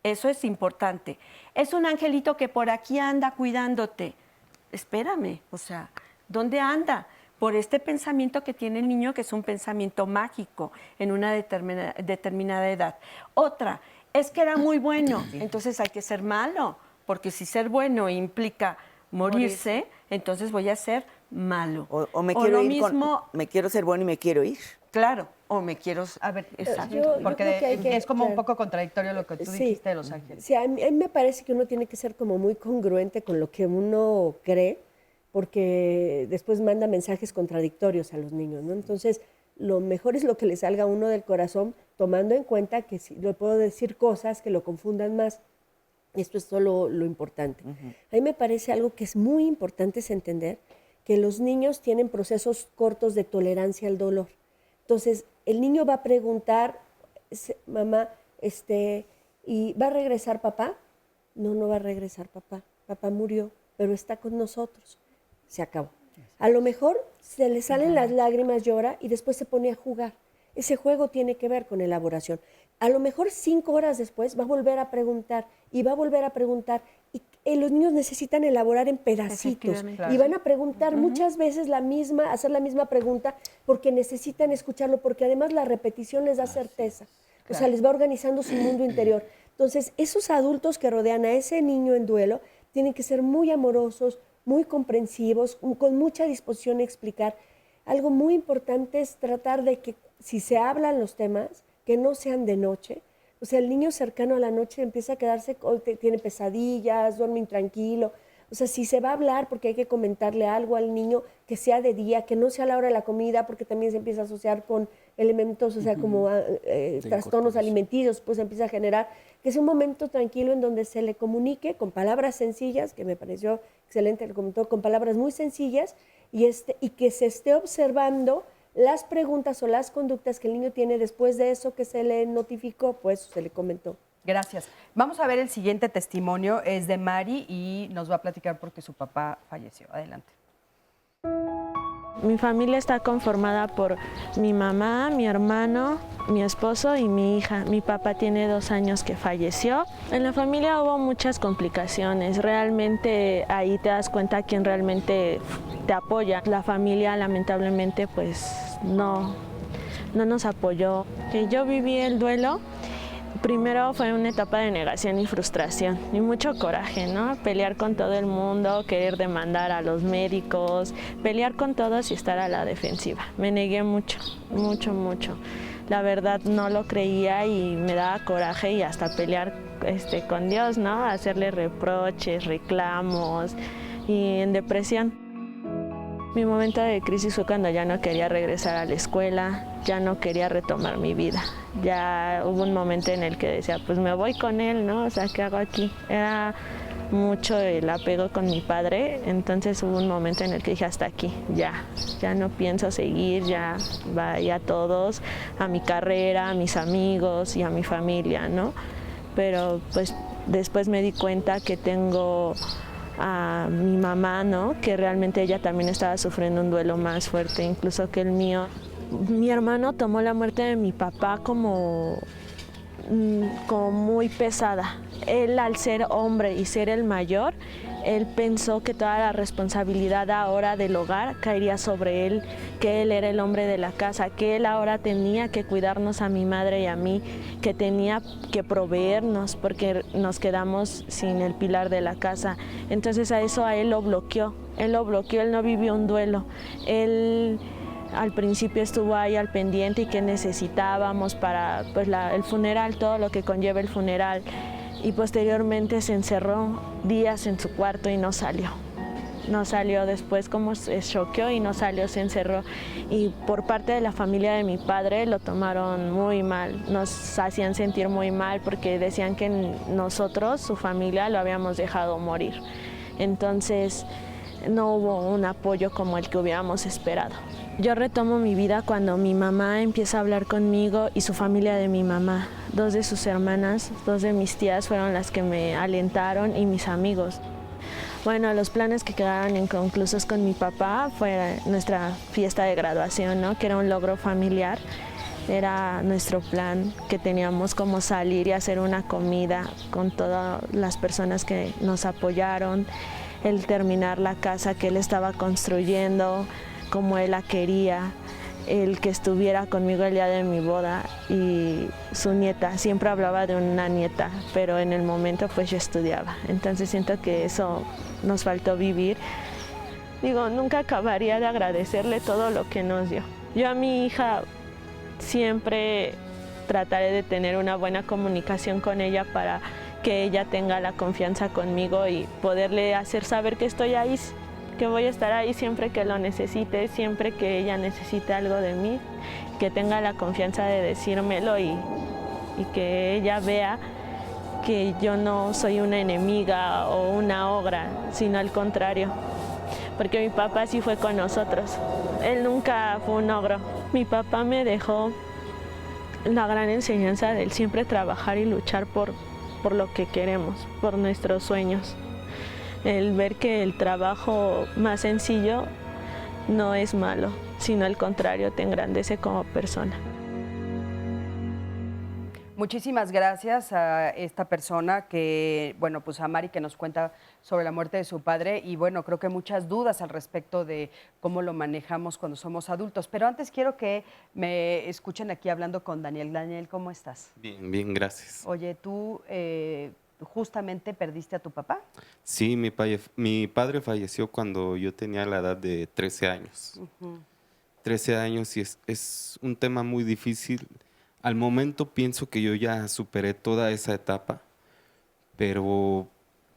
Eso es importante. Es un angelito que por aquí anda cuidándote. Espérame, o sea, ¿dónde anda? Por este pensamiento que tiene el niño, que es un pensamiento mágico en una determinada edad. Otra, es que era muy bueno, entonces hay que ser malo, porque si ser bueno implica morirse, entonces voy a ser malo. O me quiero ir me quiero ser bueno y me quiero ir. Claro, o me quiero... A ver, exacto. Porque es como un poco contradictorio lo que tú dijiste de Los Ángeles. Sí, a mí me parece que uno tiene que ser como muy congruente con lo que uno cree, porque después manda mensajes contradictorios a los niños, ¿no? Entonces, lo mejor es lo que le salga a uno del corazón, tomando en cuenta que si le puedo decir cosas que lo confundan más. Esto es solo lo importante. A mí me parece algo que es muy importante es entender que los niños tienen procesos cortos de tolerancia al dolor. Entonces, el niño va a preguntar, mamá, ¿y va a regresar papá? No, no va a regresar papá. Papá murió, pero está con nosotros. Se acabó. A lo mejor se le salen las lágrimas, llora y después se pone a jugar. Ese juego tiene que ver con elaboración. A lo mejor 5 horas después va a volver a preguntar y va a volver a preguntar. Y los niños necesitan elaborar en pedacitos y van a preguntar muchas veces hacer la misma pregunta porque necesitan escucharlo, porque además la repetición les da certeza. O sea, les va organizando su mundo interior. Entonces, esos adultos que rodean a ese niño en duelo tienen que ser muy amorosos, muy comprensivos, con mucha disposición a explicar. Algo muy importante es tratar de que si se hablan los temas, que no sean de noche. O sea, el niño cercano a la noche empieza a quedarse, tiene pesadillas, duerme intranquilo. O sea, si se va a hablar porque hay que comentarle algo al niño, que sea de día, que no sea a la hora de la comida, porque también se empieza a asociar con elementos, o sea, como trastornos alimenticios, pues empieza a generar, que sea un momento tranquilo en donde se le comunique con palabras sencillas, que me pareció excelente, le comentó, con palabras muy sencillas, y que se esté observando las preguntas o las conductas que el niño tiene después de eso que se le notificó, pues se le comentó. Gracias. Vamos a ver el siguiente testimonio, es de Mari y nos va a platicar porque su papá falleció. Adelante. Mi familia está conformada por mi mamá, mi hermano, mi esposo y mi hija. Mi papá tiene 2 años que falleció. En la familia hubo muchas complicaciones. Realmente ahí te das cuenta quién realmente te apoya. La familia lamentablemente pues no nos apoyó. Yo viví el duelo. Primero fue una etapa de negación y frustración y mucho coraje, ¿no? Pelear con todo el mundo, querer demandar a los médicos, pelear con todos y estar a la defensiva. Me negué mucho. La verdad no lo creía y me daba coraje y hasta pelear con Dios, ¿no? Hacerle reproches, reclamos y en depresión. Mi momento de crisis fue cuando ya no quería regresar a la escuela, ya no quería retomar mi vida. Ya hubo un momento en el que decía, pues me voy con él, ¿no? O sea, ¿qué hago aquí? Era mucho el apego con mi padre, entonces hubo un momento en el que dije, hasta aquí, ya no pienso seguir, ya vaya a todos, a mi carrera, a mis amigos y a mi familia, ¿no? Pero pues después me di cuenta que tengo a mi mamá, ¿no? Que realmente ella también estaba sufriendo un duelo más fuerte incluso que el mío. Mi hermano tomó la muerte de mi papá como muy pesada. Él, al ser hombre y ser el mayor, él pensó que toda la responsabilidad ahora del hogar caería sobre él, que él era el hombre de la casa, que él ahora tenía que cuidarnos a mi madre y a mí, que tenía que proveernos porque nos quedamos sin el pilar de la casa. Entonces a eso a él lo bloqueó Él lo bloqueó, él no vivió un duelo. Él al principio estuvo ahí al pendiente y qué necesitábamos para pues, el funeral, todo lo que conlleva el funeral. Y posteriormente se encerró días en su cuarto y no salió. No salió después, como se choqueó y no salió, se encerró. Y por parte de la familia de mi padre lo tomaron muy mal, nos hacían sentir muy mal porque decían que nosotros, su familia, lo habíamos dejado morir. Entonces no hubo un apoyo como el que hubiéramos esperado. Yo retomo mi vida cuando mi mamá empieza a hablar conmigo y su familia de mi mamá. 2 de sus hermanas, 2 de mis tías fueron las que me alentaron y mis amigos. Bueno, los planes que quedaron inconclusos con mi papá fue nuestra fiesta de graduación, ¿no? Que era un logro familiar. Era nuestro plan que teníamos como salir y hacer una comida con todas las personas que nos apoyaron, el terminar la casa que él estaba construyendo como él la quería, el que estuviera conmigo el día de mi boda y su nieta. Siempre hablaba de una nieta, pero en el momento pues yo estudiaba. Entonces siento que eso nos faltó vivir. Digo, nunca acabaría de agradecerle todo lo que nos dio. Yo a mi hija siempre trataré de tener una buena comunicación con ella para que ella tenga la confianza conmigo y poderle hacer saber que estoy ahí, que voy a estar ahí siempre que lo necesite, siempre que ella necesite algo de mí, que tenga la confianza de decírmelo y que ella vea que yo no soy una enemiga o una ogra, sino al contrario, porque mi papá sí fue con nosotros, él nunca fue un ogro. Mi papá me dejó la gran enseñanza de siempre trabajar y luchar por lo que queremos, por nuestros sueños. El ver que el trabajo más sencillo no es malo, sino al contrario, te engrandece como persona. Muchísimas gracias a esta persona que, bueno, pues a Mari que nos cuenta sobre la muerte de su padre y bueno, creo que muchas dudas al respecto de cómo lo manejamos cuando somos adultos. Pero antes quiero que me escuchen aquí hablando con Daniel. Daniel, ¿cómo estás? Bien, bien, gracias. Oye, tú justamente perdiste a tu papá. Sí, mi padre falleció cuando yo tenía la edad de 13 años. 13 años y es un tema muy difícil. Al momento pienso que yo ya superé toda esa etapa, pero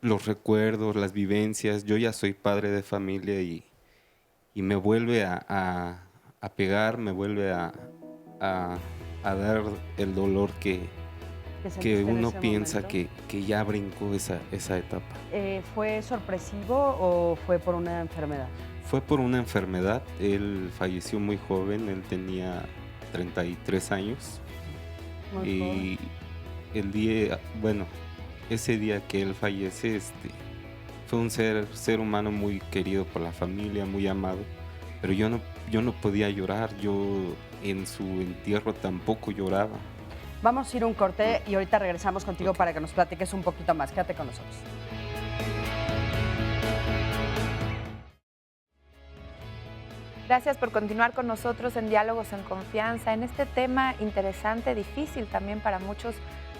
los recuerdos, las vivencias, yo ya soy padre de familia y me vuelve a pegar, me vuelve a dar el dolor que uno piensa que ya brincó esa etapa. ¿Fue sorpresivo o fue por una enfermedad? Fue por una enfermedad. Él falleció muy joven, él tenía 33 años. Y el día, bueno, ese día que él fallece, fue un ser humano muy querido por la familia, muy amado, pero yo no podía llorar, yo en su entierro tampoco lloraba. Vamos a ir a un corte y ahorita regresamos contigo para que nos platiques un poquito más. Quédate con nosotros. Gracias por continuar con nosotros en Diálogos en Confianza, en este tema interesante, difícil también para muchos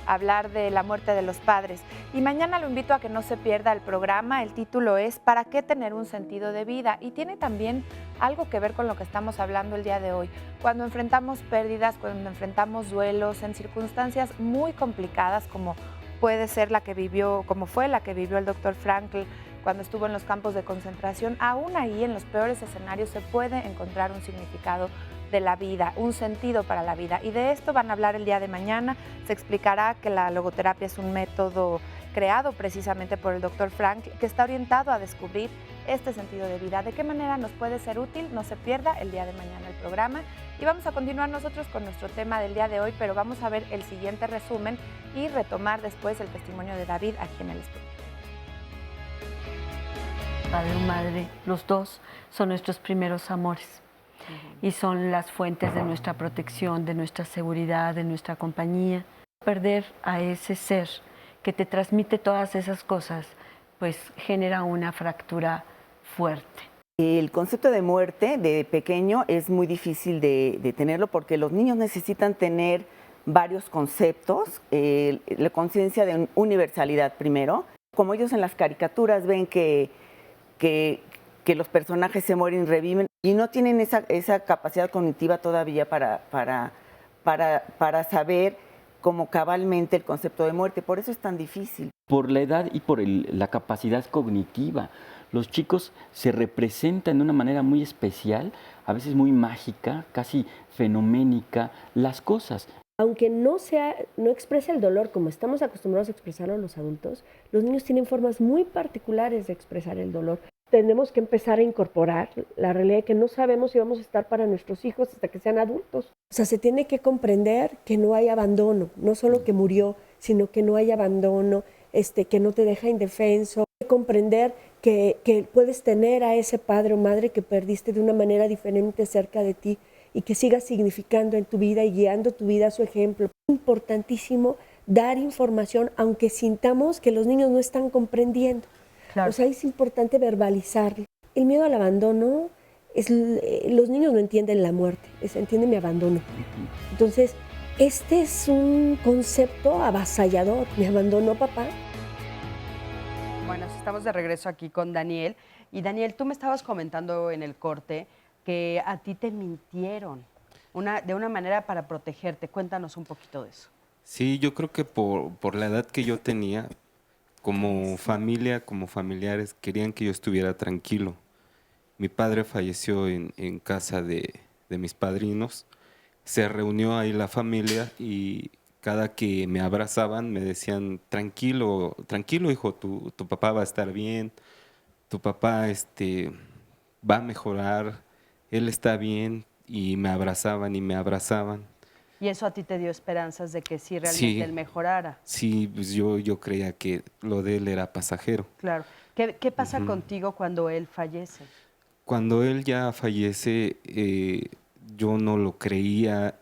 hablar de la muerte de los padres. Y mañana lo invito a que no se pierda el programa. El título es ¿Para qué tener un sentido de vida? Y tiene también algo que ver con lo que estamos hablando el día de hoy. Cuando enfrentamos pérdidas, cuando enfrentamos duelos en circunstancias muy complicadas como puede ser la que vivió, como fue la que vivió el doctor Frankl cuando estuvo en los campos de concentración, aún ahí en los peores escenarios se puede encontrar un significado de la vida, un sentido para la vida. Y de esto van a hablar el día de mañana. Se explicará que la logoterapia es un método creado precisamente por el doctor Frankl que está orientado a descubrir este sentido de vida. ¿De qué manera nos puede ser útil? No se pierda el día de mañana el programa. Y vamos a continuar nosotros con nuestro tema del día de hoy, pero vamos a ver el siguiente resumen y retomar después el testimonio de David aquí en el estudio. Padre o madre, los dos son nuestros primeros amores y son las fuentes de nuestra protección, de nuestra seguridad, de nuestra compañía. Perder a ese ser que te transmite todas esas cosas, pues genera una fractura fuerte. El concepto de muerte de pequeño es muy difícil de tenerlo porque los niños necesitan tener varios conceptos, la conciencia de universalidad primero. Como ellos en las caricaturas ven que que los personajes se mueren y reviven y no tienen esa capacidad cognitiva todavía para saber como cabalmente el concepto de muerte. Por eso es tan difícil. Por la edad y por la capacidad cognitiva. Los chicos se representan de una manera muy especial, a veces muy mágica, casi fenoménica, las cosas. Aunque no expresa el dolor como estamos acostumbrados a expresarlo los adultos, los niños tienen formas muy particulares de expresar el dolor. Tenemos que empezar a incorporar la realidad de que no sabemos si vamos a estar para nuestros hijos hasta que sean adultos. O sea, se tiene que comprender que no hay abandono, no solo que murió, sino que no hay abandono, que no te deja indefenso. Comprender que puedes tener a ese padre o madre que perdiste de una manera diferente cerca de ti y que siga significando en tu vida y guiando tu vida a su ejemplo. Es importantísimo dar información, aunque sintamos que los niños no están comprendiendo. Claro. O sea, es importante verbalizarlo. El miedo al abandono, los niños no entienden la muerte, entienden mi abandono. Entonces, este es un concepto avasallador. ¿Me abandonó papá? Bueno, estamos de regreso aquí con Daniel. Y Daniel, tú me estabas comentando en el corte que a ti te mintieron de una manera para protegerte. Cuéntanos un poquito de eso. Sí, yo creo que por la edad que yo tenía, como familia, como familiares, querían que yo estuviera tranquilo. Mi padre falleció en casa de mis padrinos. Se reunió ahí la familia y cada que me abrazaban me decían, tranquilo, tranquilo hijo, tu papá va a estar bien, tu papá va a mejorar, él está bien, y me abrazaban y me abrazaban. ¿Y eso a ti te dio esperanzas de que sí realmente él mejorara? Sí, pues yo creía que lo de él era pasajero. Claro. ¿Qué pasa contigo cuando él fallece? Cuando él ya fallece, yo no lo creía,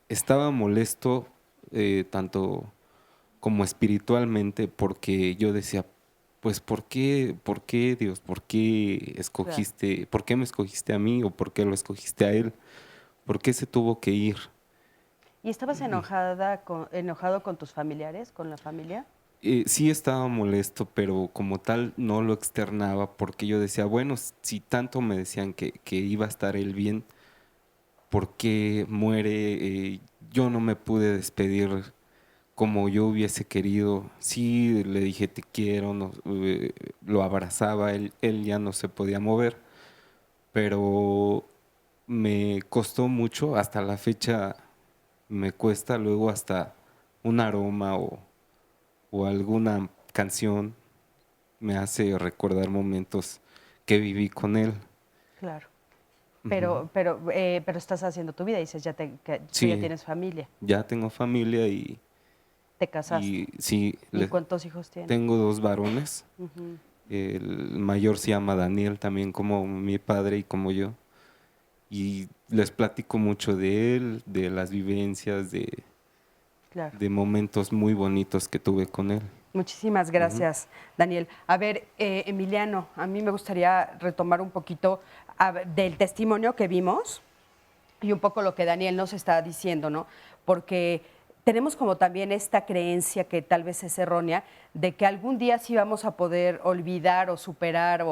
estaba molesto tanto como espiritualmente, porque yo decía, pues ¿por qué Dios? ¿Por qué escogiste? Claro. ¿Por qué me escogiste a mí o por qué lo escogiste a él? ¿Por qué se tuvo que ir? ¿Y estabas enojado con tus familiares, con la familia? Sí estaba molesto, pero como tal no lo externaba, porque yo decía, bueno, si tanto me decían que iba a estar él bien, ¿por qué muere? Yo no me pude despedir como yo hubiese querido. Sí, le dije te quiero, lo abrazaba, él ya no se podía mover, pero me costó mucho, hasta la fecha me cuesta, luego hasta un aroma o alguna canción me hace recordar momentos que viví con él. Claro. Pero estás haciendo tu vida, dices, tú ya tienes familia. Ya tengo familia y... ¿Te casaste? Sí. ¿Y cuántos hijos tienes? Tengo 2 varones. El mayor se llama Daniel, también como mi padre y como yo. Y les platico mucho de él, de las vivencias, de momentos muy bonitos que tuve con él. Muchísimas gracias, Daniel. A ver, Emiliano, a mí me gustaría retomar un poquito del testimonio que vimos y un poco lo que Daniel nos está diciendo, ¿no? Porque tenemos como también esta creencia que tal vez es errónea de que algún día sí vamos a poder olvidar o superar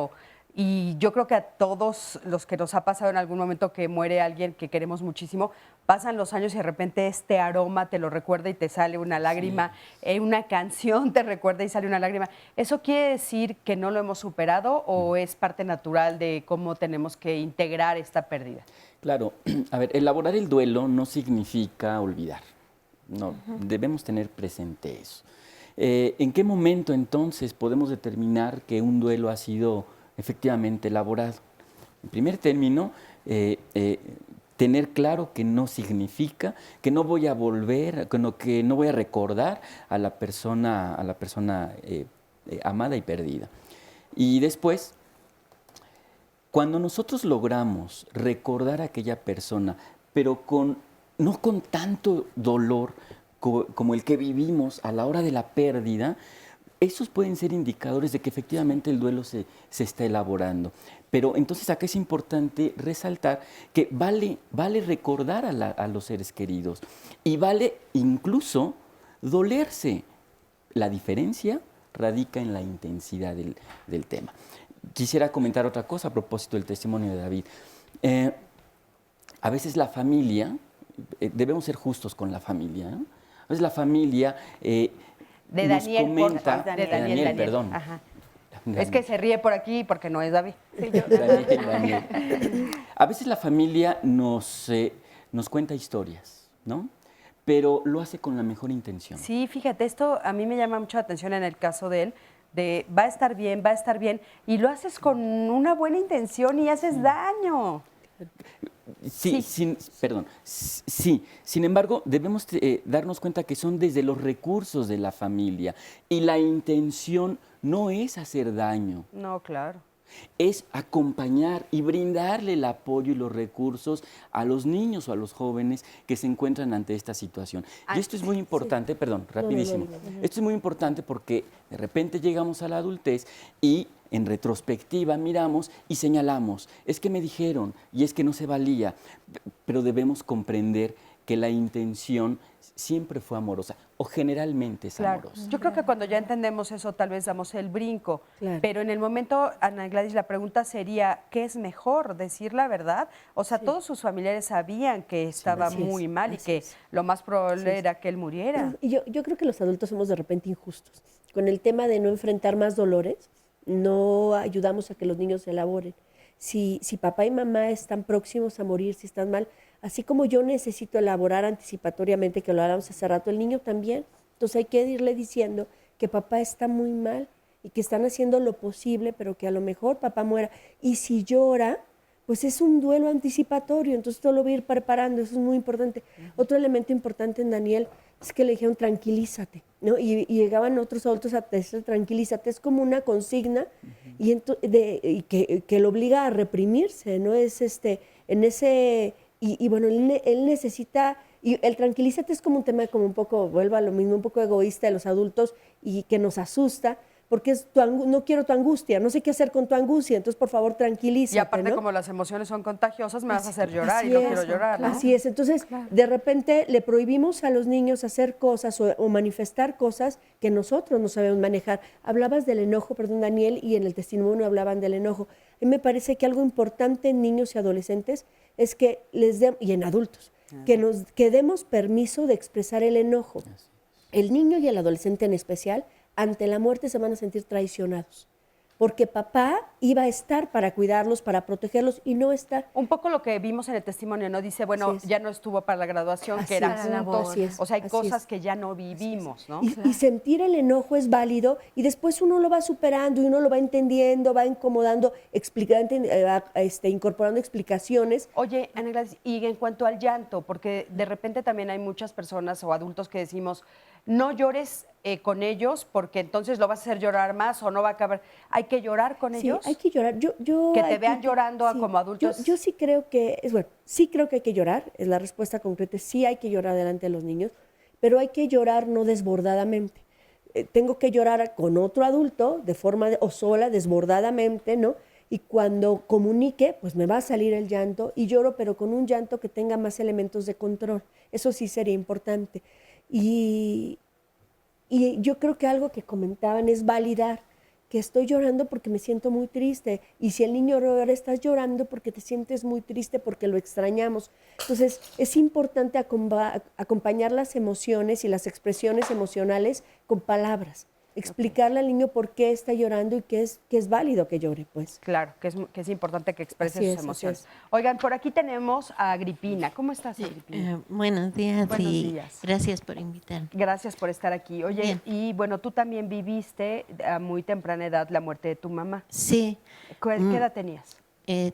y yo creo que a todos los que nos ha pasado en algún momento que muere alguien que queremos muchísimo, pasan los años y de repente este aroma te lo recuerda y te sale una lágrima, una canción te recuerda y sale una lágrima. ¿Eso quiere decir que no lo hemos superado o es parte natural de cómo tenemos que integrar esta pérdida? Claro, a ver, elaborar el duelo no significa olvidar. No, debemos tener presente eso. ¿En qué momento entonces podemos determinar que un duelo ha sido efectivamente elaborado? En primer término, tener claro que no significa que no voy a volver, que no voy a recordar a la persona amada y perdida. Y después, cuando nosotros logramos recordar a aquella persona, pero no con tanto dolor como el que vivimos a la hora de la pérdida, esos pueden ser indicadores de que efectivamente el duelo se está elaborando. Pero entonces acá es importante resaltar que vale recordar a los seres queridos y vale incluso dolerse. La diferencia radica en la intensidad del tema. quisiera comentar otra cosa a propósito del testimonio de David. A veces la familia, debemos ser justos con la familia, ¿no? A veces la familia de nos Daniel, comenta... de Daniel, perdón. Ajá. Daniel. Es que se ríe por aquí porque no es David. Sí, Daniel. A veces la familia nos cuenta historias, ¿no? Pero lo hace con la mejor intención. Sí, fíjate, esto a mí me llama mucho la atención en el caso de él, de va a estar bien, y lo haces con una buena intención y haces daño. Sí, sin embargo, debemos darnos cuenta que son desde los recursos de la familia y la intención no es hacer daño. No, claro. Es acompañar y brindarle el apoyo y los recursos a los niños o a los jóvenes que se encuentran ante esta situación. Y esto es muy importante, perdón, rapidísimo. Esto es muy importante porque de repente llegamos a la adultez y en retrospectiva miramos y señalamos, es que me dijeron y es que no se valía, pero debemos comprender que la intención siempre fue amorosa o generalmente es amorosa. Yo creo que cuando ya entendemos eso tal vez damos el brinco, pero en el momento, Ana Gladys, la pregunta sería, ¿qué es mejor? ¿Decir la verdad? O sea, todos sus familiares sabían que estaba muy mal y que lo más probable era que él muriera. Y yo creo que los adultos somos de repente injustos. Con el tema de no enfrentar más dolores, no ayudamos a que los niños se elaboren. Si papá y mamá están próximos a morir, si están mal, así como yo necesito elaborar anticipatoriamente, que lo hablamos hace rato, el niño también. Entonces hay que irle diciendo que papá está muy mal y que están haciendo lo posible, pero que a lo mejor papá muera. Y si llora, pues es un duelo anticipatorio, entonces todo lo voy a ir preparando, eso es muy importante. Otro elemento importante en Daniel es que le dijeron tranquilízate, ¿no? Y llegaban otros adultos a decir tranquilízate, es como una consigna y que lo obliga a reprimirse, ¿no? Es en ese... Y bueno, él necesita, y el tranquilízate es como un tema como un poco, vuelvo a lo mismo, un poco egoísta de los adultos y que nos asusta, porque es no quiero tu angustia, no sé qué hacer con tu angustia, entonces por favor tranquilízate. Y aparte, ¿no? como las emociones son contagiosas, me vas a hacer llorar y no quiero llorar, ¿no? Así es, entonces de repente le prohibimos a los niños hacer cosas o manifestar cosas que nosotros no sabemos manejar. Hablabas del enojo, perdón, Daniel, y en el testimonio hablaban del enojo. A mí me parece que algo importante en niños y adolescentes es que y en adultos, que demos permiso de expresar el enojo. El niño y el adolescente en especial, ante la muerte se van a sentir traicionados, porque papá iba a estar para cuidarlos, para protegerlos, y no está. Un poco lo que vimos en el testimonio, ¿no? Dice, bueno, ya no estuvo para la graduación, que eran juntos, o sea, hay cosas que ya no vivimos, ¿no? Y sentir el enojo es válido, y después uno lo va superando, y uno lo va entendiendo, va incomodando, incorporando explicaciones. Oye, Ana Gladys, y en cuanto al llanto, porque de repente también hay muchas personas o adultos que decimos, no llores con ellos porque entonces lo vas a hacer llorar más o no va a acabar. ¿Hay que llorar con ellos? Sí, hay que llorar. Que te vean llorando como adultos. Yo sí creo que, sí creo que hay que llorar, es la respuesta concreta, sí hay que llorar delante de los niños, pero hay que llorar no desbordadamente. Tengo que llorar con otro adulto de forma o sola, desbordadamente, ¿no? Y cuando comunique, pues me va a salir el llanto y lloro, pero con un llanto que tenga más elementos de control. Eso sí sería importante. Y yo creo que algo que comentaban es validar que estoy llorando porque me siento muy triste. Y si el niño llora, estás llorando porque te sientes muy triste, porque lo extrañamos. Entonces, es importante acompañar las emociones y las expresiones emocionales con palabras. Explicarle al niño por qué está llorando y que es válido que llore, pues. Claro, que es importante que exprese sus emociones. Oigan, por aquí tenemos a Agripina. ¿Cómo estás, Agripina? Buenos días. Buenos días. Gracias por invitarme. Gracias por estar aquí. Oye, Bien. y bueno, tú también viviste a muy temprana edad la muerte de tu mamá. Sí. ¿Qué edad tenías?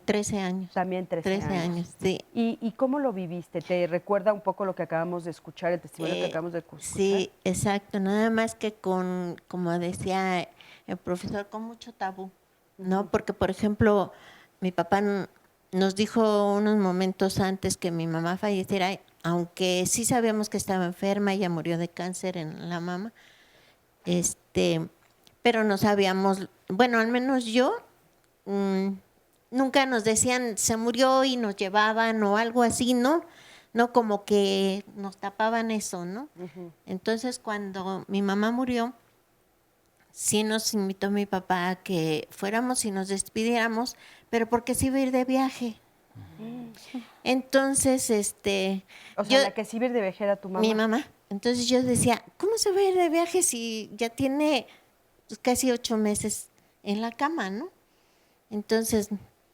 13 años. También 13 años, sí. ¿Y cómo lo viviste? ¿Te recuerda un poco lo que acabamos de escuchar, el testimonio que acabamos de escuchar? Sí, exacto. Nada más que como decía el profesor, con mucho tabú, ¿no? Porque, por ejemplo, mi papá nos dijo unos momentos antes que mi mamá falleciera, aunque sí sabíamos que estaba enferma, ella murió de cáncer en la mama, pero no sabíamos, bueno, al menos yo... nunca nos decían se murió y nos llevaban o algo así, ¿no? No, como que nos tapaban eso, ¿no? Entonces, cuando mi mamá murió, sí nos invitó mi papá a que fuéramos y nos despidiéramos, pero porque se iba a ir de viaje. Entonces, O sea, la que sí iba a ir de viaje era tu mamá. mi mamá. Entonces yo decía, ¿cómo se va a ir de viaje si ya tiene pues, casi 8 meses en la cama, ¿no? Entonces,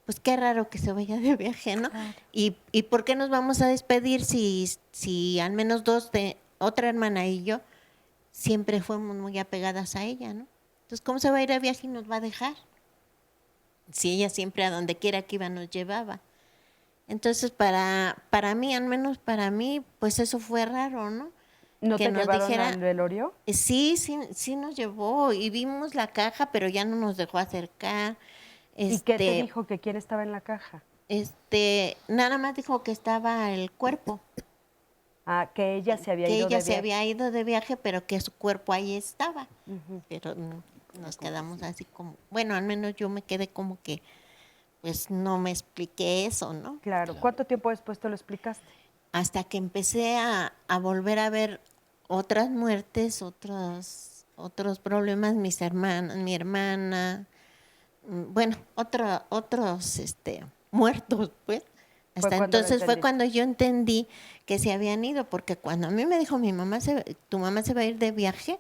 pues qué raro que se vaya de viaje, ¿no? Claro. ¿Y por qué nos vamos a despedir si al menos 2 de otra hermana y yo siempre fuimos muy apegadas a ella, ¿no? Entonces, ¿cómo se va a ir de viaje y nos va a dejar? Si ella siempre a donde quiera que iba nos llevaba. Entonces, para mí, al menos para mí, pues eso fue raro, ¿no? ¿No que te nos llevaron dijera, al velorio? Sí nos llevó y vimos la caja, pero ya no nos dejó acercar. ¿Y qué te dijo? ¿Que quién estaba en la caja? Nada más dijo que estaba el cuerpo. Ah, que ella se había que ido ella de se viaje. había ido de viaje, pero que su cuerpo ahí estaba. Pero nos quedamos así como, bueno, al menos yo me quedé como que, pues no me expliqué eso, ¿no? Claro. ¿Cuánto tiempo después te lo explicaste? Hasta que empecé a volver a ver otras muertes, otros problemas, mi hermana, bueno, otros muertos, pues. Hasta entonces fue cuando yo entendí que se habían ido, porque cuando a mí me dijo tu mamá se va a ir de viaje,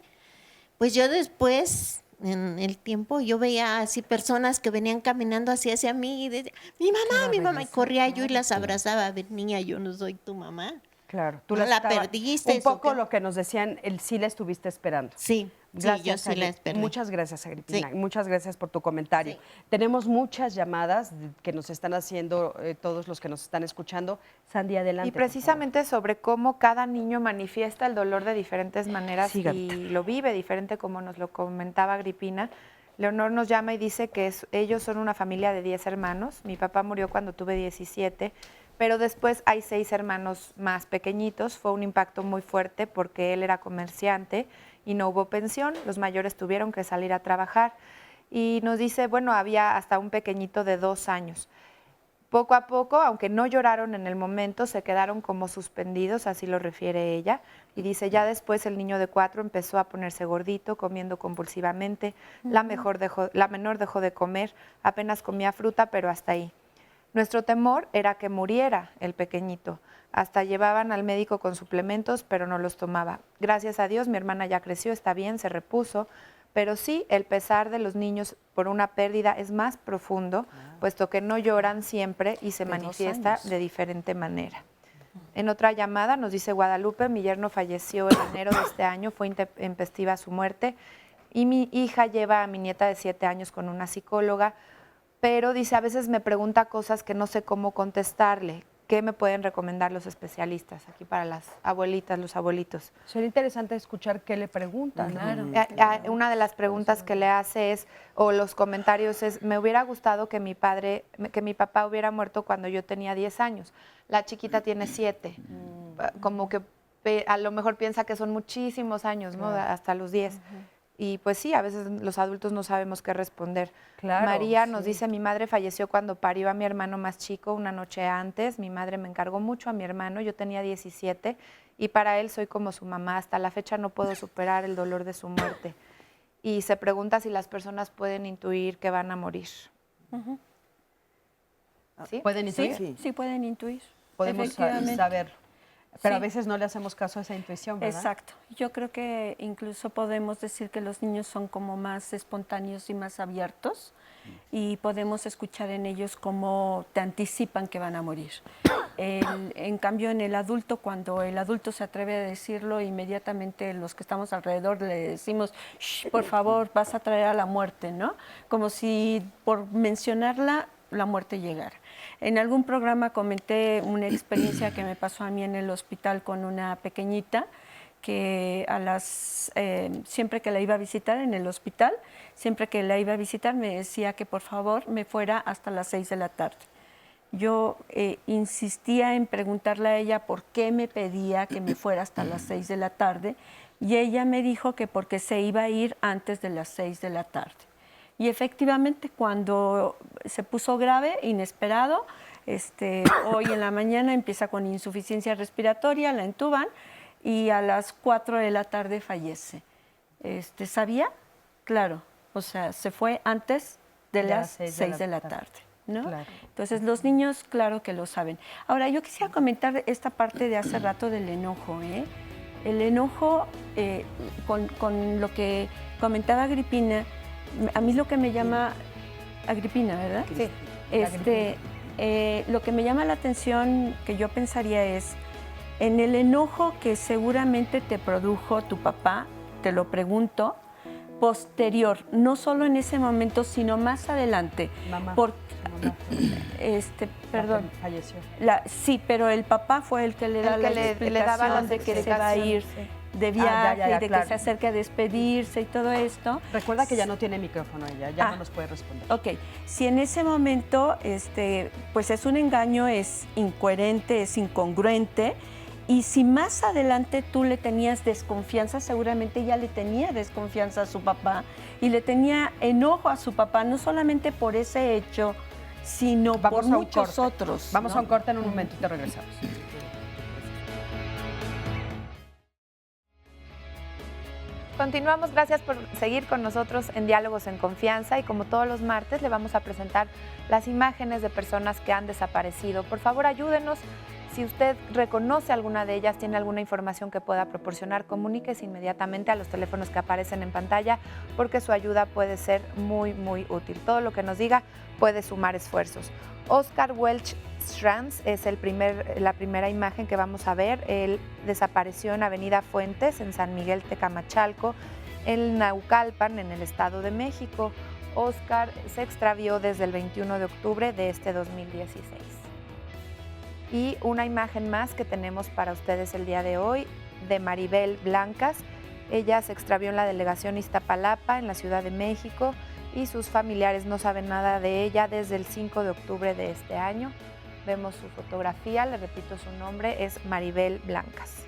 pues yo después, en el tiempo, yo veía así personas que venían caminando hacia mí y decía, mi mamá, y corría yo y las abrazaba, a ver, niña, yo no soy tu mamá. Claro, tú la perdiste. Un poco lo que nos decían, sí la estuviste esperando. Sí, gracias, yo sí la esperé. Muchas gracias, Agripina. Sí. Muchas gracias por tu comentario. Sí. Tenemos muchas llamadas que nos están haciendo todos los que nos están escuchando. Sandy, adelante. Y precisamente sobre cómo cada niño manifiesta el dolor de diferentes maneras y lo vive diferente, como nos lo comentaba Agripina. Leonor nos llama y dice que ellos son una familia de 10 hermanos. Mi papá murió cuando tuve 17. Pero después hay 6 hermanos más pequeñitos. Fue un impacto muy fuerte porque él era comerciante y no hubo pensión. Los mayores tuvieron que salir a trabajar. Y nos dice, bueno, había hasta un pequeñito de 2 años. Poco a poco, aunque no lloraron en el momento, se quedaron como suspendidos, así lo refiere ella. Y dice, ya después el niño de 4 empezó a ponerse gordito, comiendo compulsivamente. La menor dejó de comer, apenas comía fruta, pero hasta ahí. Nuestro temor era que muriera el pequeñito. Hasta llevaban al médico con suplementos, pero no los tomaba. Gracias a Dios, mi hermana ya creció, está bien, se repuso. Pero sí, el pesar de los niños por una pérdida es más profundo, puesto que no lloran siempre y se manifiesta de diferente manera. En otra llamada nos dice Guadalupe, mi yerno falleció en enero de este año, fue intempestiva su muerte. Y mi hija lleva a mi nieta de 7 años con una psicóloga, pero dice, a veces me pregunta cosas que no sé cómo contestarle. ¿Qué me pueden recomendar los especialistas aquí para las abuelitas, los abuelitos? Sería interesante escuchar qué le preguntan. Claro. Una de las preguntas que le hace es, o los comentarios es, me hubiera gustado que mi papá hubiera muerto cuando yo tenía 10 años. La chiquita tiene 7. Como que a lo mejor piensa que son muchísimos años, ¿no? Hasta los 10. Y pues sí, a veces los adultos no sabemos qué responder. Claro, María nos dice, mi madre falleció cuando parió a mi hermano más chico una noche antes. Mi madre me encargó mucho a mi hermano, yo tenía 17 y para él soy como su mamá. Hasta la fecha no puedo superar el dolor de su muerte. Y se pregunta si las personas pueden intuir que van a morir. ¿Sí? ¿Pueden intuir? Sí, pueden intuir. Podemos saberlo. Pero a veces no le hacemos caso a esa intuición, ¿verdad? Exacto. Yo creo que incluso podemos decir que los niños son como más espontáneos y más abiertos y podemos escuchar en ellos cómo te anticipan que van a morir. En cambio, en el adulto, cuando el adulto se atreve a decirlo, inmediatamente los que estamos alrededor le decimos, por favor, vas a traer a la muerte, ¿no? Como si por mencionarla, la muerte llegara. En algún programa comenté una experiencia que me pasó a mí en el hospital con una pequeñita que siempre que la iba a visitar en el hospital, siempre que la iba a visitar me decía que por favor me fuera hasta las 6 de la tarde. Yo insistía en preguntarle a ella por qué me pedía que me fuera hasta las 6 de la tarde y ella me dijo que porque se iba a ir antes de las 6 de la tarde. Y efectivamente, cuando se puso grave, inesperado, hoy en la mañana empieza con insuficiencia respiratoria, la entuban y a las 4 de la tarde fallece. Sabía claro. O sea, se fue antes de las 6 de la tarde, ¿no? Claro. Entonces, los niños, claro que lo saben. Ahora, yo quisiera comentar esta parte de hace rato del enojo, ¿eh? El enojo, con lo que comentaba Agripina, a mí lo que me llama... Agripina, ¿verdad? Sí. Lo que me llama la atención, que yo pensaría es, en el enojo que seguramente te produjo tu papá, te lo pregunto, posterior, no solo en ese momento, sino más adelante. Mamá. Perdón. Falleció. Sí, pero el papá fue el que le da la explicación de que se va a ir de viaje y de que se acerca a despedirse y todo esto. Recuerda que ya no tiene micrófono ella, ya no nos puede responder. Ok, si en ese momento pues es un engaño, es incoherente, es incongruente, y si más adelante tú le tenías desconfianza, seguramente ella le tenía desconfianza a su papá y le tenía enojo a su papá, no solamente por ese hecho, sino por muchos otros. Vamos ¿no? a un corte en un momento y te regresamos. Continuamos, gracias por seguir con nosotros en Diálogos en Confianza y como todos los martes le vamos a presentar las imágenes de personas que han desaparecido. Por favor, ayúdenos. Si usted reconoce alguna de ellas, tiene alguna información que pueda proporcionar, comuníquese inmediatamente a los teléfonos que aparecen en pantalla porque su ayuda puede ser muy, muy útil. Todo lo que nos diga puede sumar esfuerzos. Oscar Welch Strands es la primera imagen que vamos a ver. Él desapareció en Avenida Fuentes, en San Miguel Tecamachalco, en Naucalpan, en el Estado de México. Oscar se extravió desde el 21 de octubre de este 2016. Y una imagen más que tenemos para ustedes el día de hoy, de Maribel Blancas. Ella se extravió en la delegación Iztapalapa, en la Ciudad de México, y sus familiares no saben nada de ella desde el 5 de octubre de este año. Vemos su fotografía, le repito su nombre, es Maribel Blancas.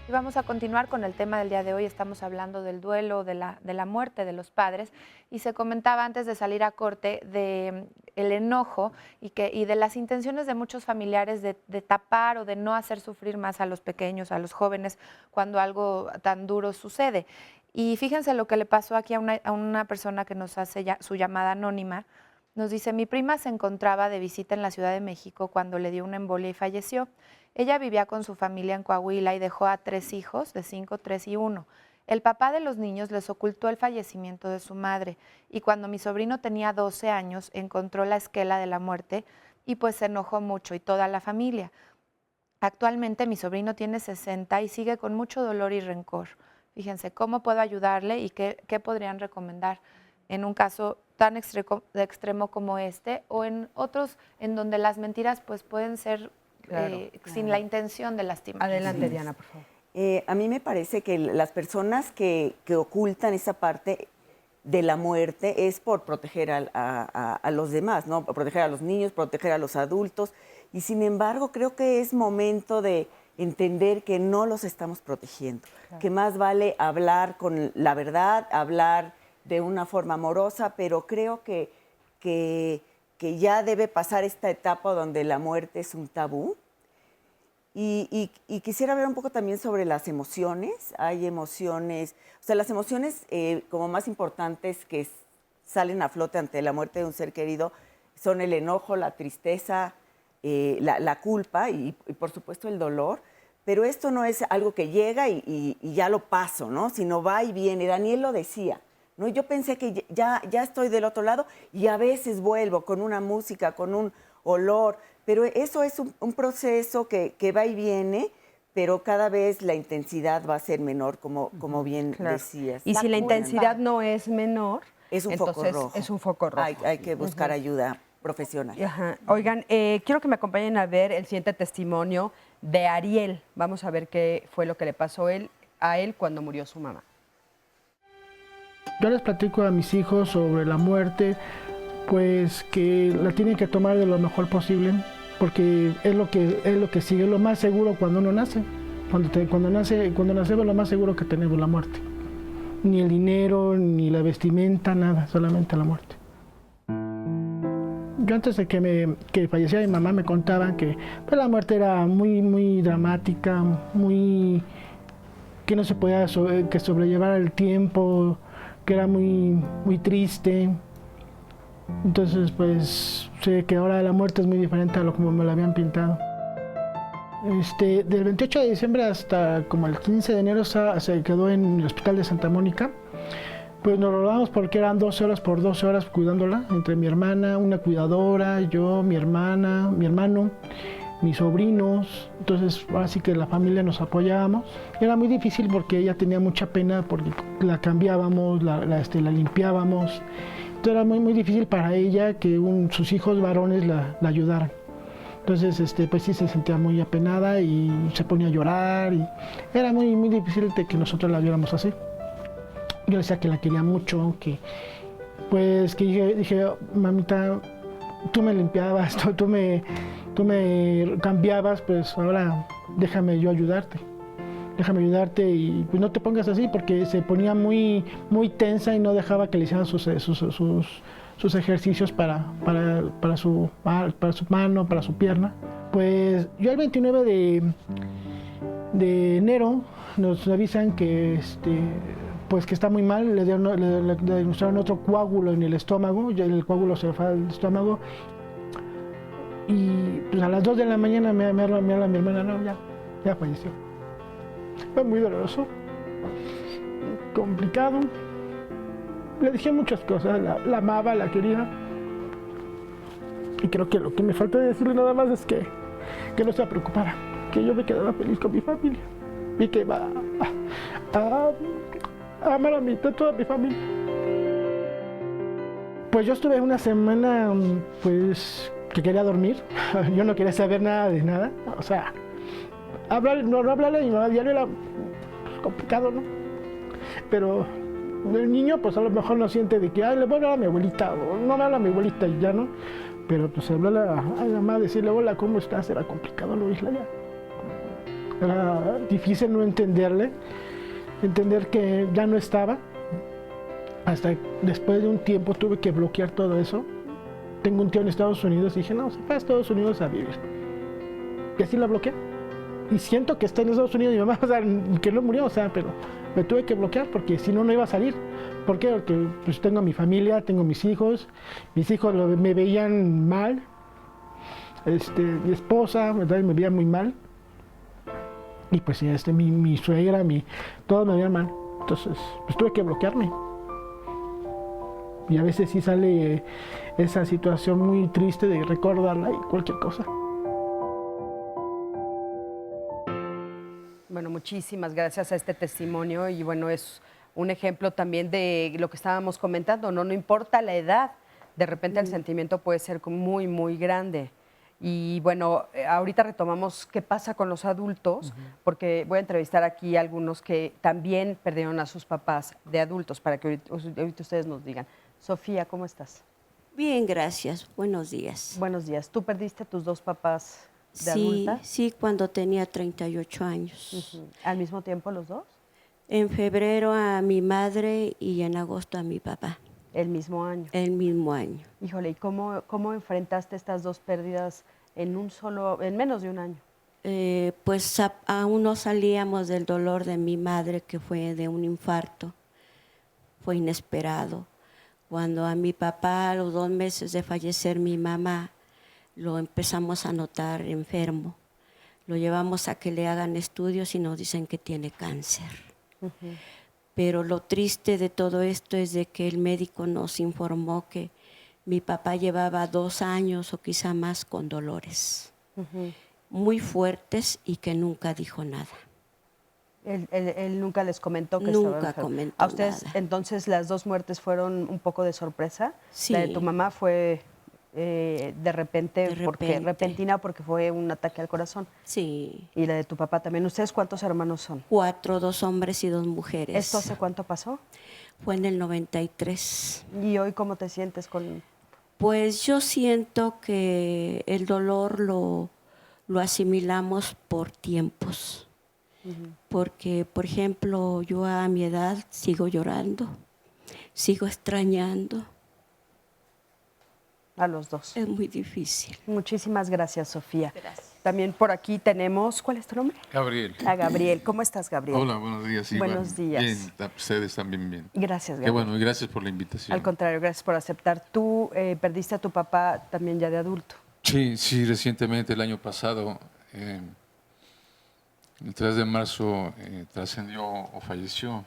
Y vamos a continuar con el tema del día de hoy. Estamos hablando del duelo, de la muerte de los padres. Y se comentaba antes de salir a corte de el enojo y de las intenciones de muchos familiares de tapar o de no hacer sufrir más a los pequeños, a los jóvenes, cuando algo tan duro sucede. Y fíjense lo que le pasó aquí a una persona que nos hace su llamada anónima. Nos dice, mi prima se encontraba de visita en la Ciudad de México cuando le dio una embolia y falleció. Ella vivía con su familia en Coahuila y dejó a 3 hijos, de 5, 3 y 1. El papá de los niños les ocultó el fallecimiento de su madre y cuando mi sobrino tenía 12 años encontró la esquela de la muerte y pues se enojó mucho y toda la familia. Actualmente mi sobrino tiene 60 y sigue con mucho dolor y rencor. Fíjense, ¿cómo puedo ayudarle y qué podrían recomendar en un caso tan extremo como este o en otros en donde las mentiras pues pueden ser sin la intención de lastimar? Adelante, Diana, por favor. A mí me parece que las personas que ocultan esa parte de la muerte es por proteger a los demás, ¿no? Proteger a los niños, proteger a los adultos. Y sin embargo, creo que es momento de entender que no los estamos protegiendo, claro, que más vale hablar con la verdad, hablar de una forma amorosa, pero creo que ya debe pasar esta etapa donde la muerte es un tabú. Y quisiera ver un poco también sobre las emociones. Hay emociones, o sea, las emociones como más importantes que salen a flote ante la muerte de un ser querido son el enojo, la tristeza, la culpa y por supuesto el dolor. Pero esto no es algo que llega y ya lo paso, ¿no? Sino va y viene. Daniel lo decía, ¿no? Yo pensé que ya estoy del otro lado y a veces vuelvo con una música, con un olor, pero eso es un proceso que va y viene, pero cada vez la intensidad va a ser menor, como bien decías. Y si la intensidad no es menor, es un foco rojo. Es un foco rojo. Hay que buscar ayuda profesional. Ajá. Oigan, quiero que me acompañen a ver el siguiente testimonio de Ariel. Vamos a ver qué fue lo que le pasó a él cuando murió su mamá. Yo les platico a mis hijos sobre la muerte, pues que la tienen que tomar de lo mejor posible, porque es lo que sigue, lo más seguro cuando uno nace. Cuando nacemos lo más seguro que tenemos, la muerte. Ni el dinero, ni la vestimenta, nada, solamente la muerte. Yo antes de que falleciera mi mamá me contaban que pues, la muerte era muy, muy dramática, que no se podía sobrellevar el tiempo, que era muy, muy triste. Entonces, pues sé que ahora la muerte es muy diferente a lo como me la habían pintado. Del 28 de diciembre hasta como el 15 de enero se quedó en el hospital de Santa Mónica. Pues nos rolamos porque eran 12 horas por 12 horas cuidándola, entre mi hermana, una cuidadora, yo, mi hermana, mi hermano, mis sobrinos. Entonces, así que la familia nos apoyábamos. Era muy difícil porque ella tenía mucha pena porque la cambiábamos, la limpiábamos. Entonces era muy, muy difícil para ella que sus hijos varones la ayudaran. Entonces, pues sí se sentía muy apenada y se ponía a llorar. Y era muy, muy difícil de que nosotros la viéramos así. Yo le decía que la quería mucho, que dije, mamita, tú me limpiabas, tú me cambiabas, pues ahora déjame yo ayudarte. Déjame ayudarte y pues no te pongas así, porque se ponía muy, muy tensa y no dejaba que le hicieran sus ejercicios para su mano, para su pierna. Pues yo el 29 de enero nos avisan que pues que está muy mal, le diagnosticaron otro coágulo en el estómago, ya el coágulo se fue al estómago. Y pues a las 2 de la mañana me habla mi hermana, no, ya falleció. Fue muy doloroso, complicado. Le dije muchas cosas, la amaba, la quería. Y creo que lo que me falta decirle nada más es que no se preocupara, que yo me quedaba feliz con mi familia y que iba a amar a toda mi familia. Pues yo estuve una semana, pues, que quería dormir. Yo no quería saber nada de nada. O sea, no hablarle a mi mamá diario era complicado, ¿no? Pero el niño, pues a lo mejor no siente de que, le voy a hablar a mi abuelita, o no me habla a mi abuelita y ya, ¿no? Pero pues hablarle a la mamá, decirle, hola, ¿cómo estás? Era complicado, ¿no? Era difícil no entenderle, entender que ya no estaba. Hasta después de un tiempo tuve que bloquear todo eso. Tengo un tío en Estados Unidos y dije, no, se fue a Estados Unidos a vivir. Y así la bloqueé. Y siento que está en Estados Unidos mi mamá, o sea, que no murió, o sea, pero me tuve que bloquear porque si no, no iba a salir. ¿Por qué? Porque pues tengo mi familia, tengo mis hijos me veían mal, mi esposa, ¿verdad? Me veía muy mal. Y pues mi suegra, todos me veían mal. Entonces, pues tuve que bloquearme. Y a veces sí sale esa situación muy triste de recordarla y cualquier cosa. Bueno, muchísimas gracias a este testimonio y bueno, es un ejemplo también de lo que estábamos comentando, ¿no? No importa la edad, de repente el sentimiento puede ser muy, muy grande. Y bueno, ahorita retomamos qué pasa con los adultos, porque voy a entrevistar aquí a algunos que también perdieron a sus papás de adultos, para que ahorita ustedes nos digan. Sofía, ¿cómo estás? Bien, gracias. Buenos días. Buenos días. ¿Tú perdiste a tus dos papás de adulta? Sí, cuando tenía 38 años. ¿Al mismo tiempo los dos? En febrero a mi madre y en agosto a mi papá. ¿El mismo año? El mismo año. Híjole, ¿y cómo enfrentaste estas dos pérdidas en menos de un año? Pues aún no salíamos del dolor de mi madre, que fue de un infarto. Fue inesperado. Cuando a mi papá, a los 2 meses de fallecer mi mamá, lo empezamos a notar enfermo. Lo llevamos a que le hagan estudios y nos dicen que tiene cáncer. Pero lo triste de todo esto es de que el médico nos informó que mi papá llevaba 2 años o quizá más con dolores muy fuertes y que nunca dijo nada. Él nunca les comentó que nunca estaba enfermo. comentó ¿A ustedes nada. entonces las dos muertes fueron un poco de sorpresa? Sí. La de tu mamá fue de repente, repentina porque fue un ataque al corazón. Sí. Y la de tu papá también. ¿Ustedes cuántos hermanos son? 4, 2 hombres y 2 mujeres. ¿Esto hace cuánto pasó? Fue en el 93. ¿Y hoy cómo te sientes con...? Pues yo siento que el dolor lo asimilamos por tiempos. Porque, por ejemplo, yo a mi edad sigo llorando, sigo extrañando. A los dos. Es muy difícil. Muchísimas gracias, Sofía. Gracias. También por aquí tenemos, ¿cuál es tu nombre? Gabriel. A Gabriel. ¿Cómo estás, Gabriel? Hola, buenos días. Iván. Buenos días. Bien, ustedes también bien. Gracias, Qué Gabriel. bueno, y gracias por la invitación. Al contrario, gracias por aceptar. Tú perdiste a tu papá también ya de adulto. Sí, recientemente, el año pasado, el 3 de marzo, trascendió o falleció.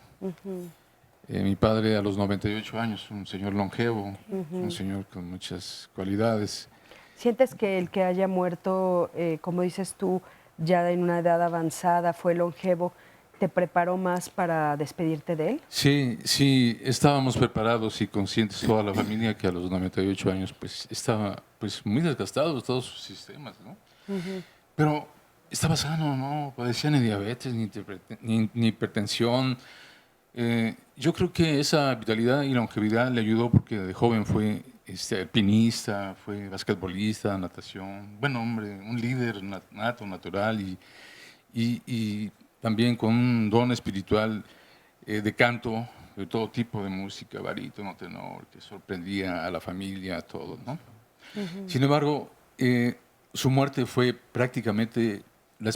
Mi padre a los 98 años, un señor longevo, un señor con muchas cualidades. ¿Sientes que el que haya muerto, como dices tú, ya en una edad avanzada, fue longevo, te preparó más para despedirte de él? Sí, estábamos preparados y conscientes toda la familia que a los 98 años pues estaba pues muy desgastado todos sus sistemas, ¿no? Pero estaba sano, no padecía ni diabetes, ni hipertensión. Yo creo que esa vitalidad y longevidad le ayudó porque de joven fue alpinista, fue basquetbolista, natación, buen hombre, un líder nato, natural y también con un don espiritual de canto, de todo tipo de música, barítono, tenor, que sorprendía a la familia, a todos, ¿no? Sin embargo, su muerte fue prácticamente, no la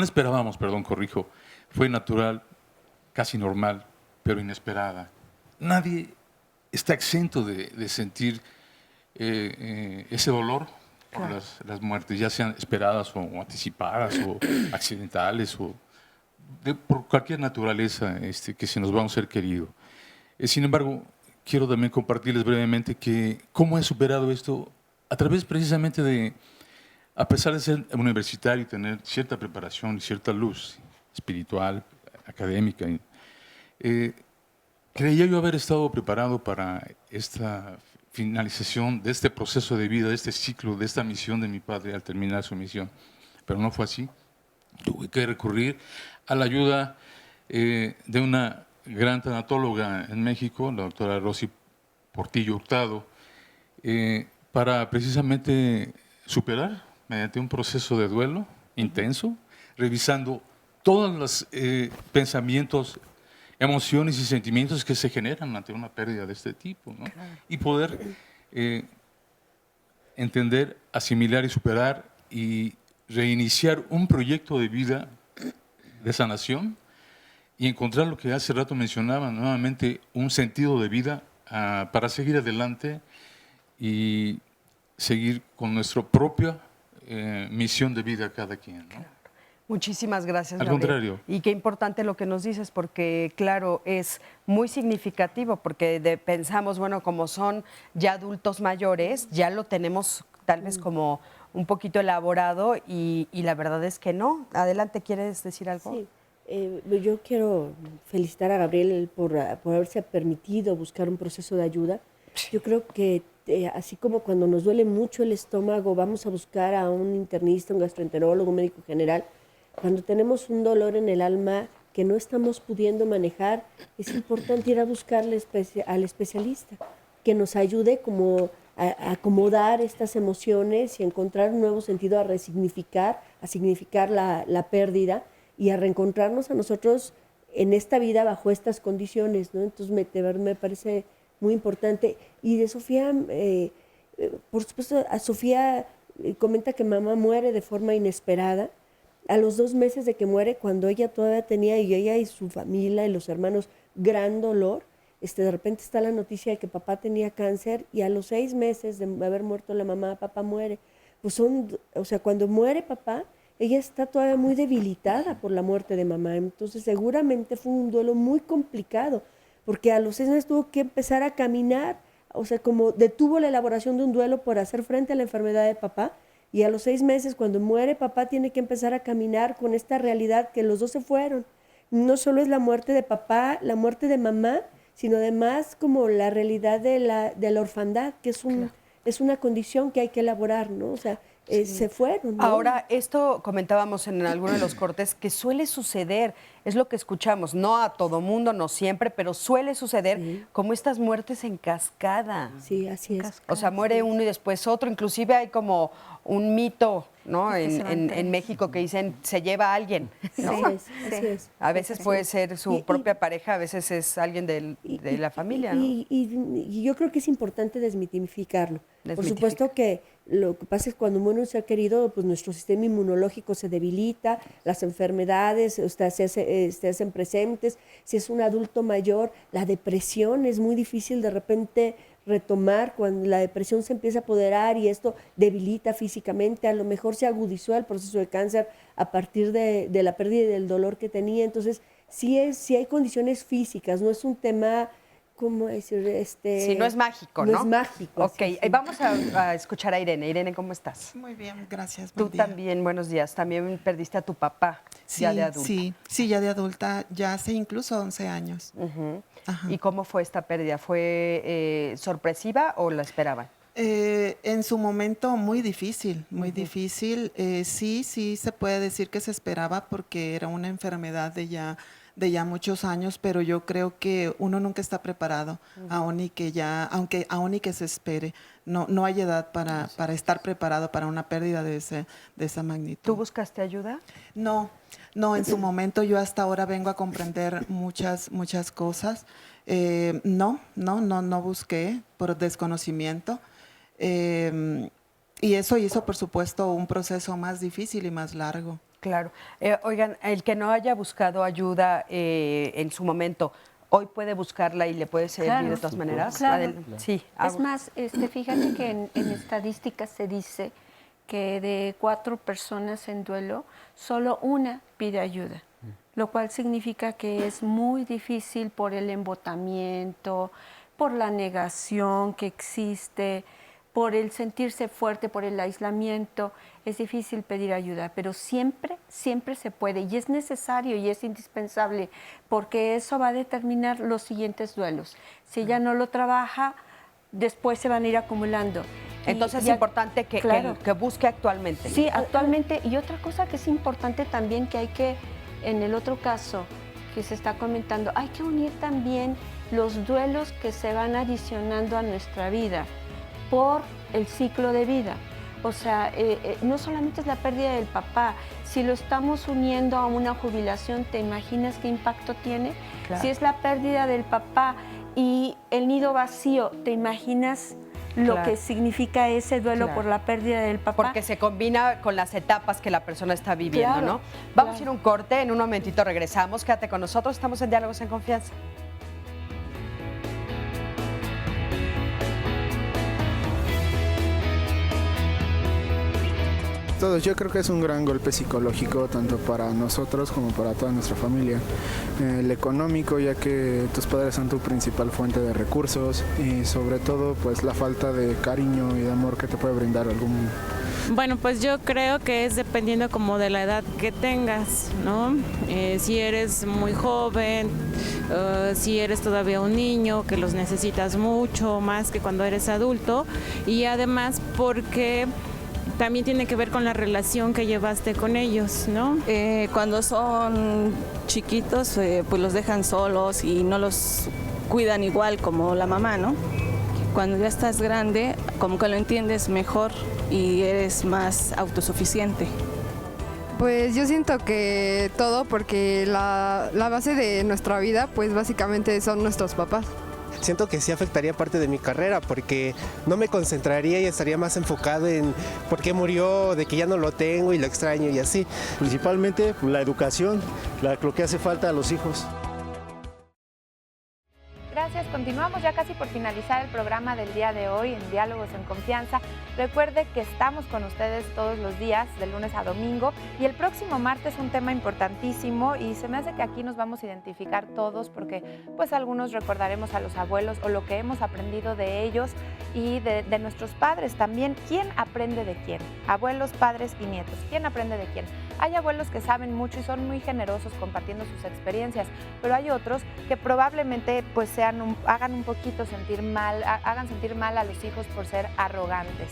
esperábamos, corrijo, fue natural, casi normal, pero inesperada. Nadie está exento de sentir ese dolor por las muertes, ya sean esperadas o anticipadas o accidentales o por cualquier naturaleza que se nos va a un ser querido. Sin embargo, quiero también compartirles brevemente que cómo he superado esto a través precisamente de, a pesar de ser universitario y tener cierta preparación y cierta luz espiritual, académica, creía yo haber estado preparado para esta finalización de este proceso de vida, de este ciclo, de esta misión de mi padre al terminar su misión. Pero no fue así. Tuve que recurrir a la ayuda de una gran tanatóloga en México, la doctora Rosy Portillo Hurtado, para precisamente superar mediante un proceso de duelo intenso, revisando todos los pensamientos, emociones y sentimientos que se generan ante una pérdida de este tipo, ¿no? Y poder entender, asimilar y superar y reiniciar un proyecto de vida de sanación y encontrar lo que hace rato mencionaba, nuevamente un sentido de vida para seguir adelante y seguir con nuestra propia misión de vida cada quien, ¿no? Muchísimas gracias, Al Gabriel. contrario. Y qué importante lo que nos dices, porque claro, es muy significativo, porque pensamos, bueno, como son ya adultos mayores, ya lo tenemos tal vez como un poquito elaborado y la verdad es que no. Adelante, ¿quieres decir algo? Sí. Yo quiero felicitar a Gabriel por haberse permitido buscar un proceso de ayuda. Yo creo que así como cuando nos duele mucho el estómago, vamos a buscar a un internista, un gastroenterólogo, un médico general. Cuando tenemos un dolor en el alma que no estamos pudiendo manejar, es importante ir a buscar al especialista que nos ayude como a acomodar estas emociones y encontrar un nuevo sentido, a significar la pérdida y a reencontrarnos a nosotros en esta vida bajo estas condiciones, ¿no? Entonces me parece muy importante. Y de Sofía, por supuesto, a Sofía comenta que mamá muere de forma inesperada. A los 2 meses de que muere, cuando ella todavía tenía, y ella y su familia y los hermanos, gran dolor, de repente está la noticia de que papá tenía cáncer y a los 6 meses de haber muerto la mamá, papá muere. Pues cuando muere papá, ella está todavía muy debilitada por la muerte de mamá. Entonces seguramente fue un duelo muy complicado, porque a los 6 meses tuvo que empezar a caminar, como detuvo la elaboración de un duelo por hacer frente a la enfermedad de papá. Y a los 6 meses, cuando muere papá, tiene que empezar a caminar con esta realidad que los dos se fueron. No solo es la muerte de papá, la muerte de mamá, sino además como la realidad de la orfandad, que es una condición que hay que elaborar, ¿no? se fueron, ¿no? Ahora, esto comentábamos en alguno de los cortes, que suele suceder, es lo que escuchamos, no a todo mundo, no siempre, pero suele suceder como estas muertes en cascada. Sí, así es. O sea, muere uno y después otro, inclusive hay como un mito, ¿no? En México que dicen, se lleva a alguien, ¿no? Así es. A veces puede ser su propia pareja, a veces es alguien de la familia, ¿no? Y yo creo que es importante desmitificarlo. Por supuesto que lo que pasa es que cuando muere un ser querido, pues nuestro sistema inmunológico se debilita, las enfermedades se hacen presentes. Si es un adulto mayor, la depresión es muy difícil de repente retomar cuando la depresión se empieza a apoderar y esto debilita físicamente. A lo mejor se agudizó el proceso de cáncer a partir de la pérdida y del dolor que tenía. Entonces, sí hay condiciones físicas, no es un tema... ¿Cómo decir? Sí, no es mágico, ¿no? No es mágico. Ok, vamos a escuchar a Irene. Irene, ¿cómo estás? Muy bien, gracias. Tú también, buenos días. También perdiste a tu papá ya de adulta. Sí, ya de adulta, ya hace incluso 11 años. ¿Y cómo fue esta pérdida? ¿Fue sorpresiva o la esperaban? En su momento muy difícil, muy difícil. Sí se puede decir que se esperaba porque era una enfermedad de ya muchos años, pero yo creo que uno nunca está preparado, aún y que se espere. No hay edad para estar preparado para una pérdida de esa magnitud. ¿Tú buscaste ayuda? No, en su momento yo hasta ahora vengo a comprender muchas cosas. No busqué por desconocimiento. Y eso hizo, por supuesto, un proceso más difícil y más largo. Claro. Oigan, el que no haya buscado ayuda en su momento, hoy puede buscarla y le puede servir de todas maneras. Claro. Sí. Es más, fíjate que en estadísticas se dice que de 4 personas en duelo, solo una pide ayuda, lo cual significa que es muy difícil por el embotamiento, por la negación que existe, por el sentirse fuerte, por el aislamiento, es difícil pedir ayuda, pero siempre se puede y es necesario y es indispensable porque eso va a determinar los siguientes duelos. Si ella no lo trabaja, después se van a ir acumulando. Entonces es importante que busque actualmente. Sí, actualmente. Y otra cosa que es importante también que hay que, en el otro caso que se está comentando, hay que unir también los duelos que se van adicionando a nuestra vida por el ciclo de vida. O sea, no solamente es la pérdida del papá, si lo estamos uniendo a una jubilación, ¿te imaginas qué impacto tiene? Claro. Si es la pérdida del papá y el nido vacío, ¿te imaginas lo que significa ese duelo por la pérdida del papá? Porque se combina con las etapas que la persona está viviendo, ¿no? Vamos a ir a un corte, en un momentito regresamos, quédate con nosotros, estamos en Diálogos en Confianza. Yo creo que es un gran golpe psicológico tanto para nosotros como para toda nuestra familia. El económico, ya que tus padres son tu principal fuente de recursos y sobre todo pues la falta de cariño y de amor que te puede brindar algún... Bueno, pues yo creo que es dependiendo como de la edad que tengas, ¿no? Si eres muy joven, si eres todavía un niño, que los necesitas mucho más que cuando eres adulto, y además porque también tiene que ver con la relación que llevaste con ellos, ¿no? Cuando son chiquitos, pues los dejan solos y no los cuidan igual como la mamá, ¿no? Cuando ya estás grande, como que lo entiendes mejor y eres más autosuficiente. Pues yo siento que todo, porque la base de nuestra vida, pues básicamente son nuestros papás. Siento que sí afectaría parte de mi carrera porque no me concentraría y estaría más enfocado en por qué murió, de que ya no lo tengo y lo extraño y así. Principalmente la educación, lo que hace falta a los hijos. Gracias, continuamos ya casi por finalizar el programa del día de hoy en Diálogos en Confianza. Recuerde que estamos con ustedes todos los días, de lunes a domingo, y el próximo martes un tema importantísimo y se me hace que aquí nos vamos a identificar todos porque pues algunos recordaremos a los abuelos o lo que hemos aprendido de ellos y de nuestros padres también. ¿Quién aprende de quién? Abuelos, padres y nietos. ¿Quién aprende de quién? Hay abuelos que saben mucho y son muy generosos compartiendo sus experiencias, pero hay otros que probablemente pues hagan sentir mal a los hijos por ser arrogantes.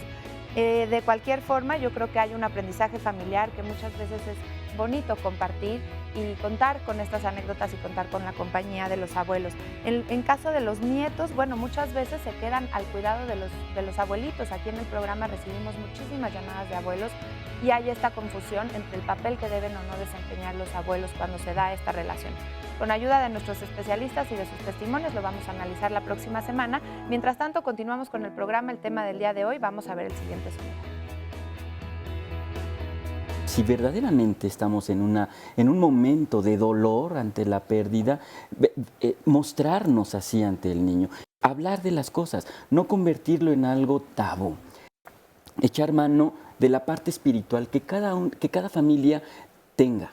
De cualquier forma, yo creo que hay un aprendizaje familiar que muchas veces es bonito compartir y contar con estas anécdotas y contar con la compañía de los abuelos. En caso de los nietos, bueno, muchas veces se quedan al cuidado de los abuelitos. Aquí en el programa recibimos muchísimas llamadas de abuelos y hay esta confusión entre el papel que deben o no desempeñar los abuelos cuando se da esta relación. Con ayuda de nuestros especialistas y de sus testimonios lo vamos a analizar la próxima semana. Mientras tanto, continuamos con el programa. El tema del día de hoy, vamos a ver el siguiente sonido. Si verdaderamente estamos en un momento de dolor ante la pérdida, mostrarnos así ante el niño, hablar de las cosas, no convertirlo en algo tabú, echar mano de la parte espiritual que cada familia tenga.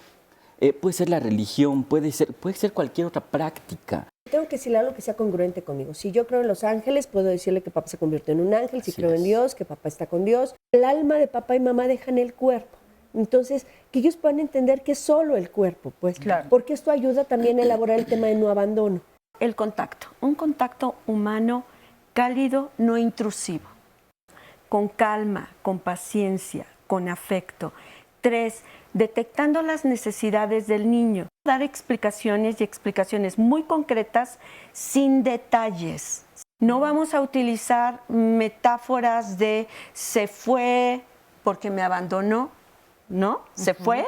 Puede ser la religión, puede ser cualquier otra práctica. Tengo que decirle algo que sea congruente conmigo. Si yo creo en los ángeles, puedo decirle que papá se convirtió en un ángel. Si creo en Dios, que papá está con Dios. El alma de papá y mamá dejan el cuerpo. Entonces, que ellos puedan entender que es solo el cuerpo, pues. Claro. Porque esto ayuda también a elaborar el tema de no abandono. El contacto, un contacto humano, cálido, no intrusivo. Con calma, con paciencia, con afecto. 3, detectando las necesidades del niño. Dar explicaciones y explicaciones muy concretas sin detalles. No vamos a utilizar metáforas de se fue porque me abandonó, ¿no? Se fue,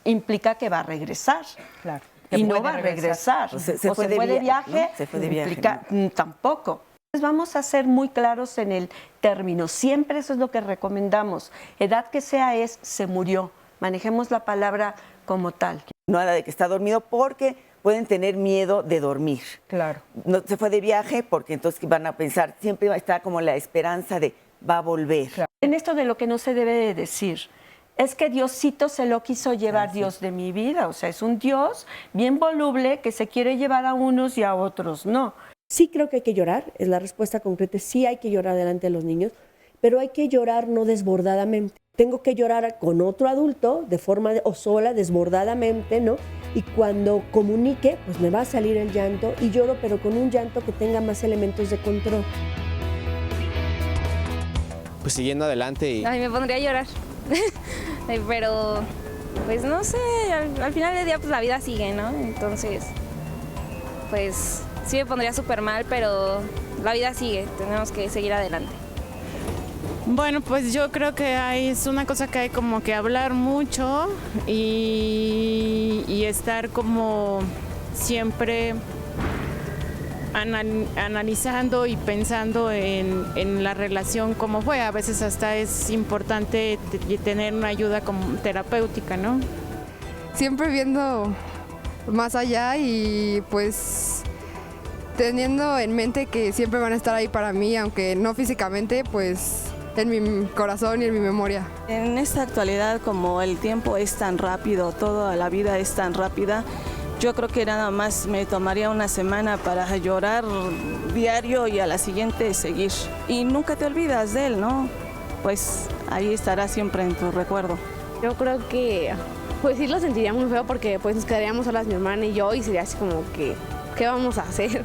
implica que va a regresar. Claro. Y no va a regresar. O se fue de viaje, ¿no? Se fue de viaje. Implica, tampoco. Entonces vamos a ser muy claros en el término. Siempre eso es lo que recomendamos. Edad que sea es, se murió. Manejemos la palabra como tal. No habla de que está dormido porque pueden tener miedo de dormir. Claro. No se fue de viaje porque entonces van a pensar, siempre va a estar como la esperanza de va a volver. Claro. En esto de lo que no se debe de decir, es que Diosito se lo quiso llevar, Dios de mi vida. O sea, es un Dios bien voluble que se quiere llevar a unos y a otros no. Sí creo que hay que llorar, es la respuesta concreta. Sí hay que llorar delante de los niños, pero hay que llorar no desbordadamente. Tengo que llorar con otro adulto de forma o sola, desbordadamente, ¿no? Y cuando comunique, pues me va a salir el llanto y lloro, pero con un llanto que tenga más elementos de control. Pues siguiendo adelante y... Ay, me pondría a llorar. Pero, pues no sé, al final del día pues la vida sigue, ¿no? Entonces, pues sí me pondría súper mal, pero la vida sigue, tenemos que seguir adelante. Bueno, pues yo creo que es una cosa que hay como que hablar mucho y estar como siempre analizando y pensando en la relación como fue. A veces hasta es importante tener una ayuda como terapéutica, ¿no? Siempre viendo más allá y pues teniendo en mente que siempre van a estar ahí para mí, aunque no físicamente, pues en mi corazón y en mi memoria. En esta actualidad, como el tiempo es tan rápido, toda la vida es tan rápida, yo creo que nada más me tomaría una semana para llorar diario y a la siguiente seguir. Y nunca te olvidas de él, ¿no? Pues ahí estará siempre en tu recuerdo. Yo creo que, pues sí lo sentiría muy feo porque pues nos quedaríamos solas mi hermana y yo y sería así como que, ¿qué vamos a hacer?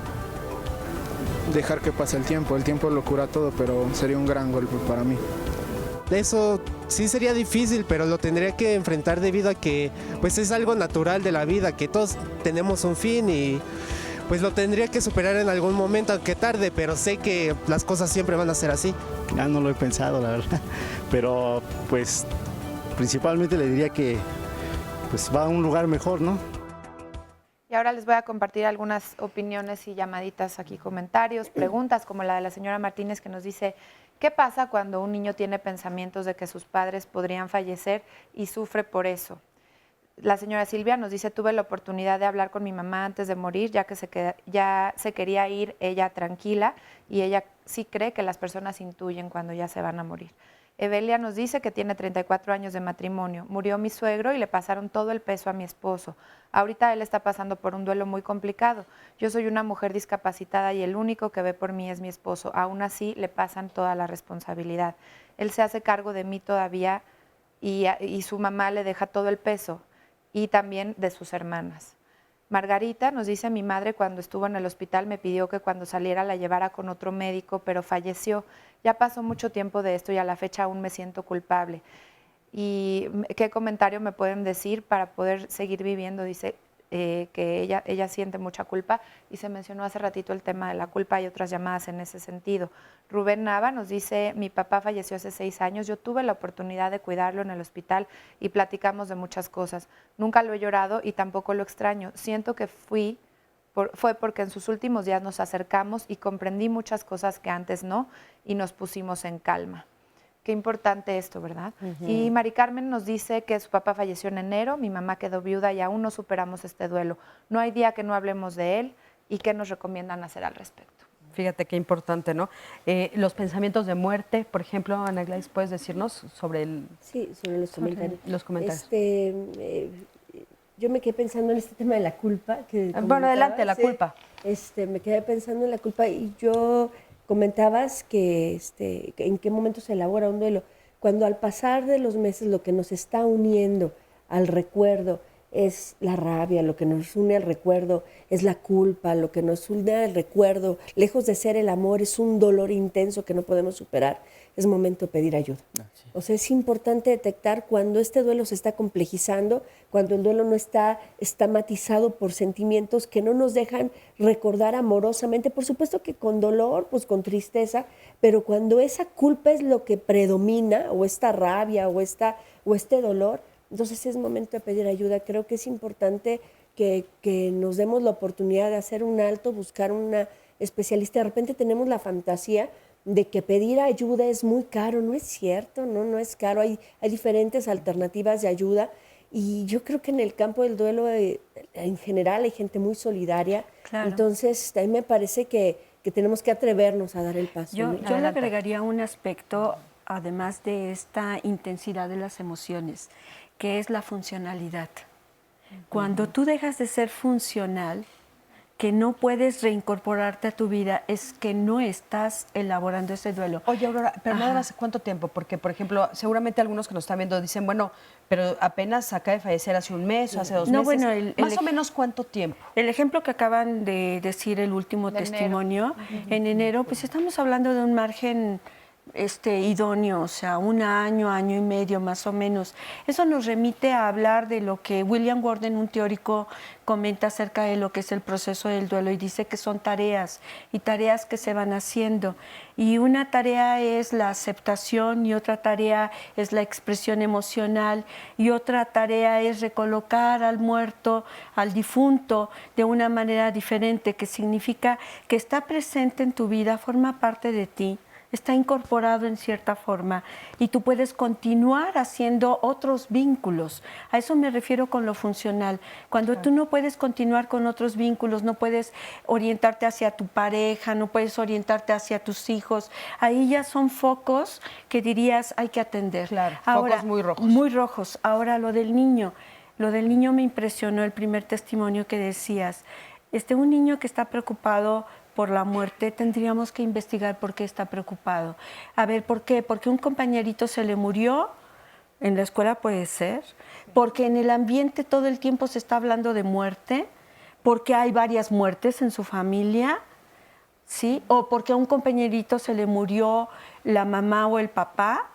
Dejar que pase el tiempo lo cura todo, pero sería un gran golpe para mí. Eso sí sería difícil, pero lo tendría que enfrentar debido a que pues es algo natural de la vida, que todos tenemos un fin y pues lo tendría que superar en algún momento, aunque tarde, pero sé que las cosas siempre van a ser así. Ya no lo he pensado, la verdad, pero pues principalmente le diría que pues va a un lugar mejor, ¿no? Y ahora les voy a compartir algunas opiniones y llamaditas aquí, comentarios, preguntas, como la de la señora Martínez que nos dice, ¿qué pasa cuando un niño tiene pensamientos de que sus padres podrían fallecer y sufre por eso? La señora Silvia nos dice, tuve la oportunidad de hablar con mi mamá antes de morir, ya que ya se quería ir ella tranquila y ella sí cree que las personas intuyen cuando ya se van a morir. Evelia nos dice que tiene 34 años de matrimonio. Murió mi suegro y le pasaron todo el peso a mi esposo. Ahorita él está pasando por un duelo muy complicado. Yo soy una mujer discapacitada y el único que ve por mí es mi esposo. Aún así le pasan toda la responsabilidad. Él se hace cargo de mí todavía y su mamá le deja todo el peso y también de sus hermanas. Margarita nos dice, mi madre cuando estuvo en el hospital me pidió que cuando saliera la llevara con otro médico, pero falleció. Ya pasó mucho tiempo de esto y a la fecha aún me siento culpable. ¿Y qué comentario me pueden decir para poder seguir viviendo? Dice que ella siente mucha culpa y se mencionó hace ratito el tema de la culpa y otras llamadas en ese sentido. Rubén Nava nos dice, mi papá falleció hace 6 años, yo tuve la oportunidad de cuidarlo en el hospital y platicamos de muchas cosas. Nunca lo he llorado y tampoco lo extraño. Siento que fue porque en sus últimos días nos acercamos y comprendí muchas cosas que antes no y nos pusimos en calma. Qué importante esto, ¿verdad? Y Mari Carmen nos dice que su papá falleció en enero, mi mamá quedó viuda y aún no superamos este duelo. No hay día que no hablemos de él y qué nos recomiendan hacer al respecto. Fíjate qué importante, ¿no? Los pensamientos de muerte, por ejemplo, Ana Gladys, ¿puedes decirnos sobre el...? Sí, sobre los comentarios. Los comentarios. Yo me quedé pensando en este tema de la culpa. Bueno, adelante, la culpa. Me quedé pensando en la culpa y yo... Comentabas que en qué momento se elabora un duelo. Cuando al pasar de los meses lo que nos está uniendo al recuerdo es la rabia, lo que nos une al recuerdo es la culpa, lo que nos une al recuerdo, lejos de ser el amor, es un dolor intenso que no podemos superar, es momento de pedir ayuda. O sea, es importante detectar cuando este duelo se está complejizando, cuando el duelo no está matizado por sentimientos que no nos dejan recordar amorosamente, por supuesto que con dolor, pues con tristeza, pero cuando esa culpa es lo que predomina, o esta rabia, o este dolor, entonces es momento de pedir ayuda. Creo que es importante que nos demos la oportunidad de hacer un alto, buscar una especialista. De repente tenemos la fantasía de que pedir ayuda es muy caro. No es cierto, no es caro. Hay diferentes alternativas de ayuda y yo creo que en el campo del duelo en general hay gente muy solidaria. Claro. Entonces a mí me parece que tenemos que atrevernos a dar el paso. Yo ¿no? le agregaría un aspecto, además de esta intensidad de las emociones, que es la funcionalidad. Cuando tú dejas de ser funcional, que no puedes reincorporarte a tu vida, es que no estás elaborando ese duelo. Oye, Aurora, pero no hace cuánto tiempo, porque, por ejemplo, seguramente algunos que nos están viendo dicen, bueno, pero apenas acaba de fallecer hace un mes o hace 2 meses. Bueno, más o menos, ¿cuánto tiempo? El ejemplo que acaban de decir, el último testimonio, en enero, pues estamos hablando de un margen idóneo, o sea, 1 año, año y medio más o menos. Eso nos remite a hablar de lo que William Gordon, un teórico, comenta acerca de lo que es el proceso del duelo y dice que son tareas y tareas que se van haciendo. Y una tarea es la aceptación y otra tarea es la expresión emocional y otra tarea es recolocar al muerto, al difunto, de una manera diferente, que significa que está presente en tu vida, forma parte de ti, está incorporado en cierta forma y tú puedes continuar haciendo otros vínculos. A eso me refiero con lo funcional. Cuando tú no puedes continuar con otros vínculos, no puedes orientarte hacia tu pareja, no puedes orientarte hacia tus hijos, ahí ya son focos que dirías hay que atender. Claro, ahora, focos muy rojos. Muy rojos. Ahora lo del niño. Lo del niño me impresionó el primer testimonio que decías. Un niño que está preocupado por la muerte, tendríamos que investigar por qué está preocupado. A ver, ¿por qué? Porque un compañerito se le murió, en la escuela puede ser, porque en el ambiente todo el tiempo se está hablando de muerte, porque hay varias muertes en su familia, ¿sí? O porque a un compañerito se le murió la mamá o el papá,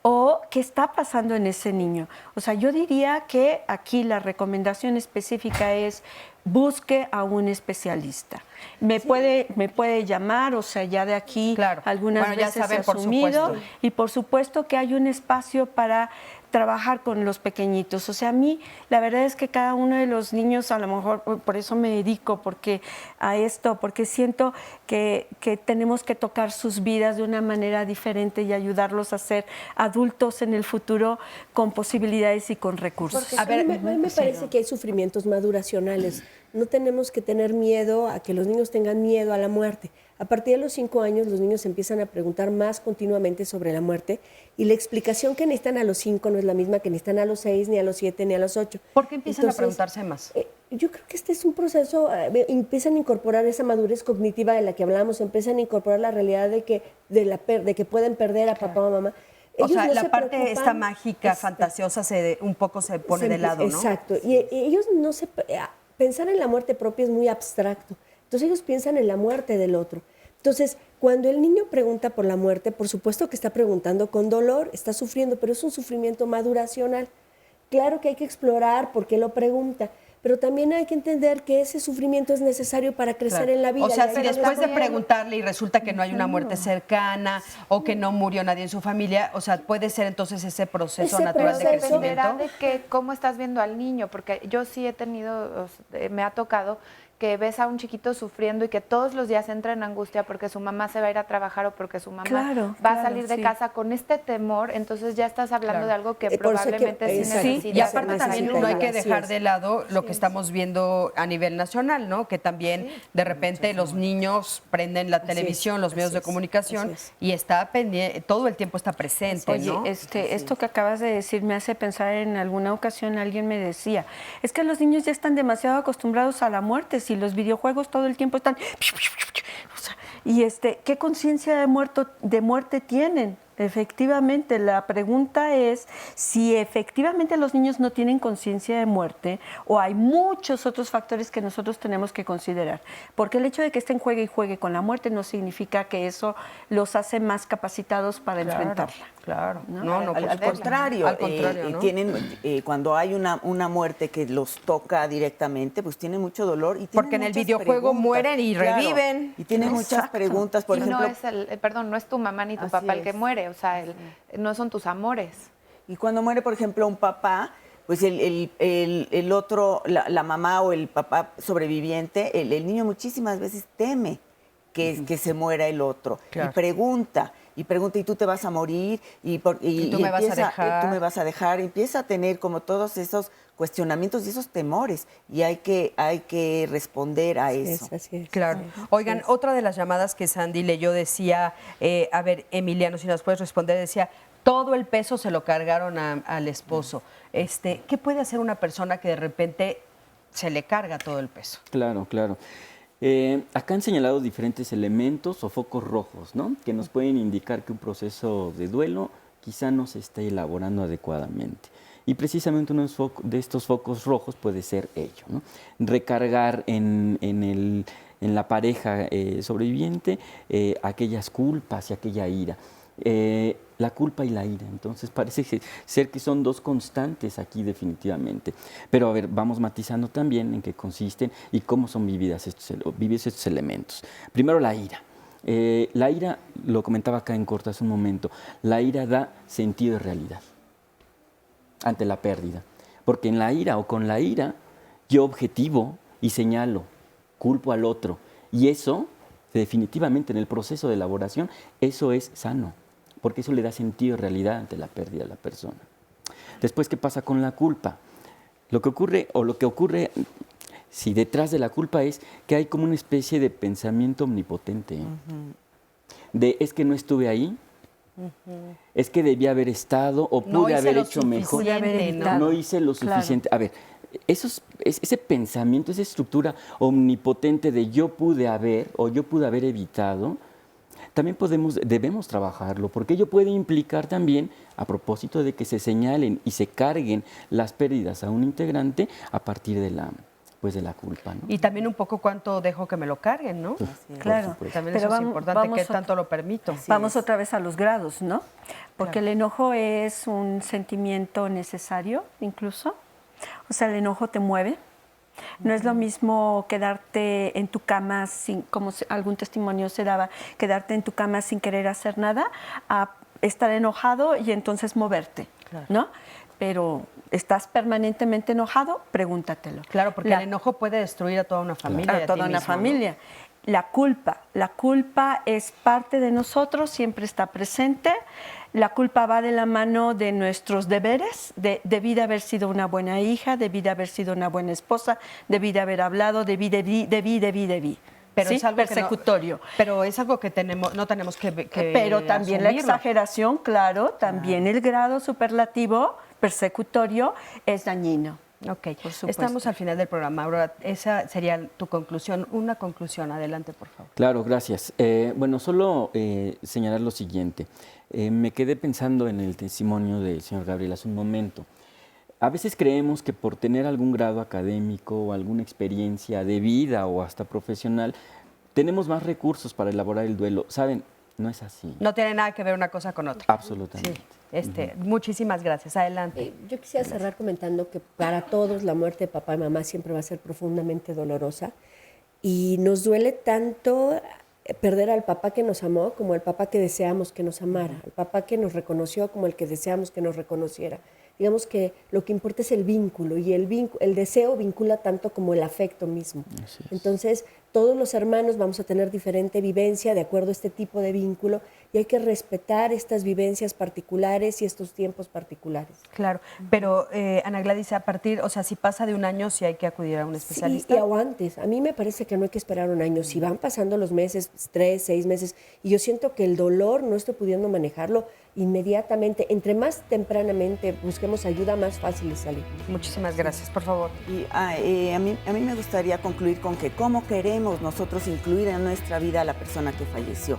o qué está pasando en ese niño. O sea, yo diría que aquí la recomendación específica es busque a un especialista. Me puede llamar, o sea, ya de aquí algunas veces ya saben, he asumido, y por supuesto que hay un espacio para trabajar con los pequeñitos. O sea, a mí la verdad es que cada uno de los niños, a lo mejor por eso me dedico porque siento que tenemos que tocar sus vidas de una manera diferente y ayudarlos a ser adultos en el futuro con posibilidades y con recursos. Porque a mí me parece que hay sufrimientos maduracionales. No tenemos que tener miedo a que los niños tengan miedo a la muerte. A partir de los 5 años los niños empiezan a preguntar más continuamente sobre la muerte y la explicación que necesitan a los 5 no es la misma que necesitan a los 6, ni a los 7, ni a los 8. ¿Por qué empiezan a preguntarse más? Yo creo que este es un proceso, empiezan a incorporar esa madurez cognitiva de la que hablábamos, empiezan a incorporar la realidad de que pueden perder a papá o mamá. O sea, la parte esta mágica, fantasiosa, un poco se pone de lado, ¿no? Exacto. Y ellos no se... pensar en la muerte propia es muy abstracto. Entonces ellos piensan en la muerte del otro. Entonces, cuando el niño pregunta por la muerte, por supuesto que está preguntando con dolor, está sufriendo, pero es un sufrimiento maduracional. Claro que hay que explorar por qué lo pregunta, pero también hay que entender que ese sufrimiento es necesario para crecer en la vida. O sea, si después de preguntarle y resulta que no hay una muerte cercana o que no murió nadie en su familia, o sea, puede ser entonces ese proceso natural de crecimiento. Dependerá de que cómo estás viendo al niño, porque yo sí he tenido, me ha tocado que ves a un chiquito sufriendo y que todos los días entra en angustia porque su mamá se va a ir a trabajar o porque su mamá va a salir de casa con este temor, entonces ya estás hablando de algo que probablemente sí necesita. Y aparte también no hay que dejar de lado lo que estamos viendo a nivel nacional, ¿no? Que también de repente los niños prenden la televisión, los medios de comunicación y está pendiente, todo el tiempo está presente, Oye, ¿no? esto que acabas de decir me hace pensar en alguna ocasión alguien me decía, es que los niños ya están demasiado acostumbrados a la muerte, si los videojuegos todo el tiempo están... O sea, y ¿qué conciencia de muerte tienen? Efectivamente, la pregunta es si efectivamente los niños no tienen conciencia de muerte o hay muchos otros factores que nosotros tenemos que considerar. Porque el hecho de que estén juegue y juegue con la muerte no significa que eso los hace más capacitados para enfrentarla. Claro, al contrario, ¿no? tienen, cuando hay una muerte que los toca directamente, pues tienen mucho dolor. Y porque en el videojuego mueren y reviven. Y tienen muchas preguntas, por ejemplo. No es tu mamá ni tu papá el que muere, o sea, no son tus amores. Y cuando muere, por ejemplo, un papá, pues el otro, la mamá o el papá sobreviviente, el niño muchísimas veces teme que se muera el otro. Claro. Y pregunta, ¿y tú te vas a morir? ¿Y tú me vas a dejar? ¿Tú me vas a dejar? Empieza a tener como todos esos cuestionamientos y esos temores. Y hay que responder a eso. Claro. Oigan, otra de las llamadas que Sandy leyó decía, a ver, Emiliano, si nos puedes responder, decía, todo el peso se lo cargaron al esposo. ¿Qué puede hacer una persona que de repente se le carga todo el peso? Claro. Acá han señalado diferentes elementos o focos rojos, ¿no? Que nos pueden indicar que un proceso de duelo quizá no se esté elaborando adecuadamente. Y precisamente uno de estos focos rojos puede ser ello, ¿no? Recargar en la pareja sobreviviente aquellas culpas y aquella ira. La culpa y la ira. Entonces parece ser que son dos constantes aquí definitivamente. Pero a ver, vamos matizando también en qué consisten y cómo son vividos estos elementos. Primero la ira. La ira, lo comentaba acá en corto hace un momento, la ira da sentido de realidad ante la pérdida. Porque en la ira o con la ira yo objetivo y señalo, culpo al otro. Y eso, definitivamente en el proceso de elaboración, eso es sano. Porque eso le da sentido de realidad ante la pérdida de la persona. Después, ¿qué pasa con la culpa? Lo que ocurre, si detrás de la culpa es que hay como una especie de pensamiento omnipotente. Es que no estuve ahí, es que debía haber estado o pude haber hecho mejor. No hice lo suficiente. A ver, ese pensamiento, esa estructura omnipotente de yo pude haber o yo pude haber evitado, también debemos trabajarlo, porque ello puede implicar también, a propósito de que se señalen y se carguen las pérdidas a un integrante a partir de la culpa, ¿no? Y también un poco cuánto dejo que me lo carguen, ¿no? Claro. También eso es importante, qué tanto lo permito. Vamos otra vez a los grados, ¿no? Porque el enojo es un sentimiento necesario, incluso. O sea, el enojo te mueve. No es lo mismo quedarte en tu cama, como algún testimonio se daba, quedarte en tu cama sin querer hacer nada, a estar enojado y entonces moverte, ¿no? Pero estás permanentemente enojado, pregúntatelo. Claro, porque el enojo puede destruir a toda una familia. A toda una familia. La culpa es parte de nosotros, siempre está presente. La culpa va de la mano de nuestros deberes, debí de haber sido una buena hija, debí de haber sido una buena esposa, debí de haber hablado, debí. Pero ¿sí? Es algo persecutorio. Pero es algo que no tenemos que pero también asumirlo. La exageración, claro, también el grado superlativo persecutorio es dañino. Ok, estamos al final del programa. Ahora, esa sería tu conclusión. Una conclusión, adelante, por favor. Claro, gracias. Bueno, solo señalar lo siguiente. Me quedé pensando en el testimonio del señor Gabriel hace un momento. A veces creemos que por tener algún grado académico o alguna experiencia de vida o hasta profesional, tenemos más recursos para elaborar el duelo. ¿Saben? No es así. No tiene nada que ver una cosa con otra. Absolutamente. Muchísimas gracias. Adelante. Yo quisiera cerrar comentando que para todos la muerte de papá y mamá siempre va a ser profundamente dolorosa y nos duele tanto perder al papá que nos amó como al papá que deseamos que nos amara, al papá que nos reconoció como el que deseamos que nos reconociera. Digamos que lo que importa es el vínculo y el deseo vincula tanto como el afecto mismo. Entonces, todos los hermanos vamos a tener diferente vivencia de acuerdo a este tipo de vínculo y hay que respetar estas vivencias particulares y estos tiempos particulares. Claro, pero Ana Gladys, a partir, o sea, si pasa de un año, sí hay que acudir a un especialista. Sí, y o antes. A mí me parece que no hay que esperar un año. Si van pasando los meses, 3, 6 meses, y yo siento que el dolor no estoy pudiendo manejarlo inmediatamente, entre más tempranamente busquemos ayuda, más fácil es salir. Muchísimas gracias, por favor. Y a mí me gustaría concluir con que cómo queremos nosotros incluir en nuestra vida a la persona que falleció.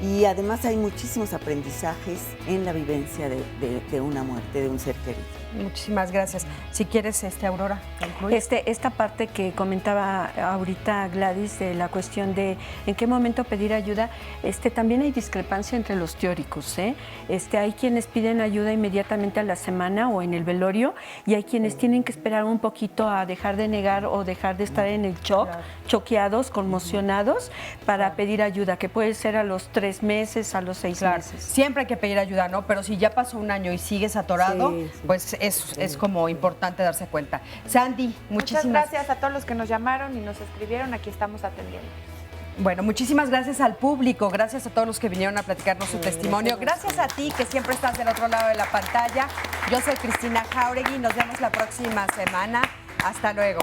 Y además hay muchísimos aprendizajes en la vivencia de una muerte, de un ser querido. Muchísimas gracias. Si quieres, Aurora, concluir. Esta parte que comentaba ahorita Gladys de la cuestión de en qué momento pedir ayuda, también hay discrepancia entre los teóricos, ¿eh? Hay quienes piden ayuda inmediatamente a la semana o en el velorio y hay quienes tienen que esperar un poquito a dejar de negar o dejar de estar en el shock, choqueados, conmocionados, para pedir ayuda, que puede ser a los 3 meses, a los 6 meses. Siempre hay que pedir ayuda, ¿no? Pero si ya pasó un año y sigues atorado, pues es como importante darse cuenta. Sandy, muchas gracias a todos los que nos llamaron y nos escribieron. Aquí estamos atendiendo. Bueno, muchísimas gracias al público, gracias a todos los que vinieron a platicarnos su testimonio. Gracias a ti, que siempre estás del otro lado de la pantalla. Yo soy Cristina Jauregui, nos vemos la próxima semana. Hasta luego.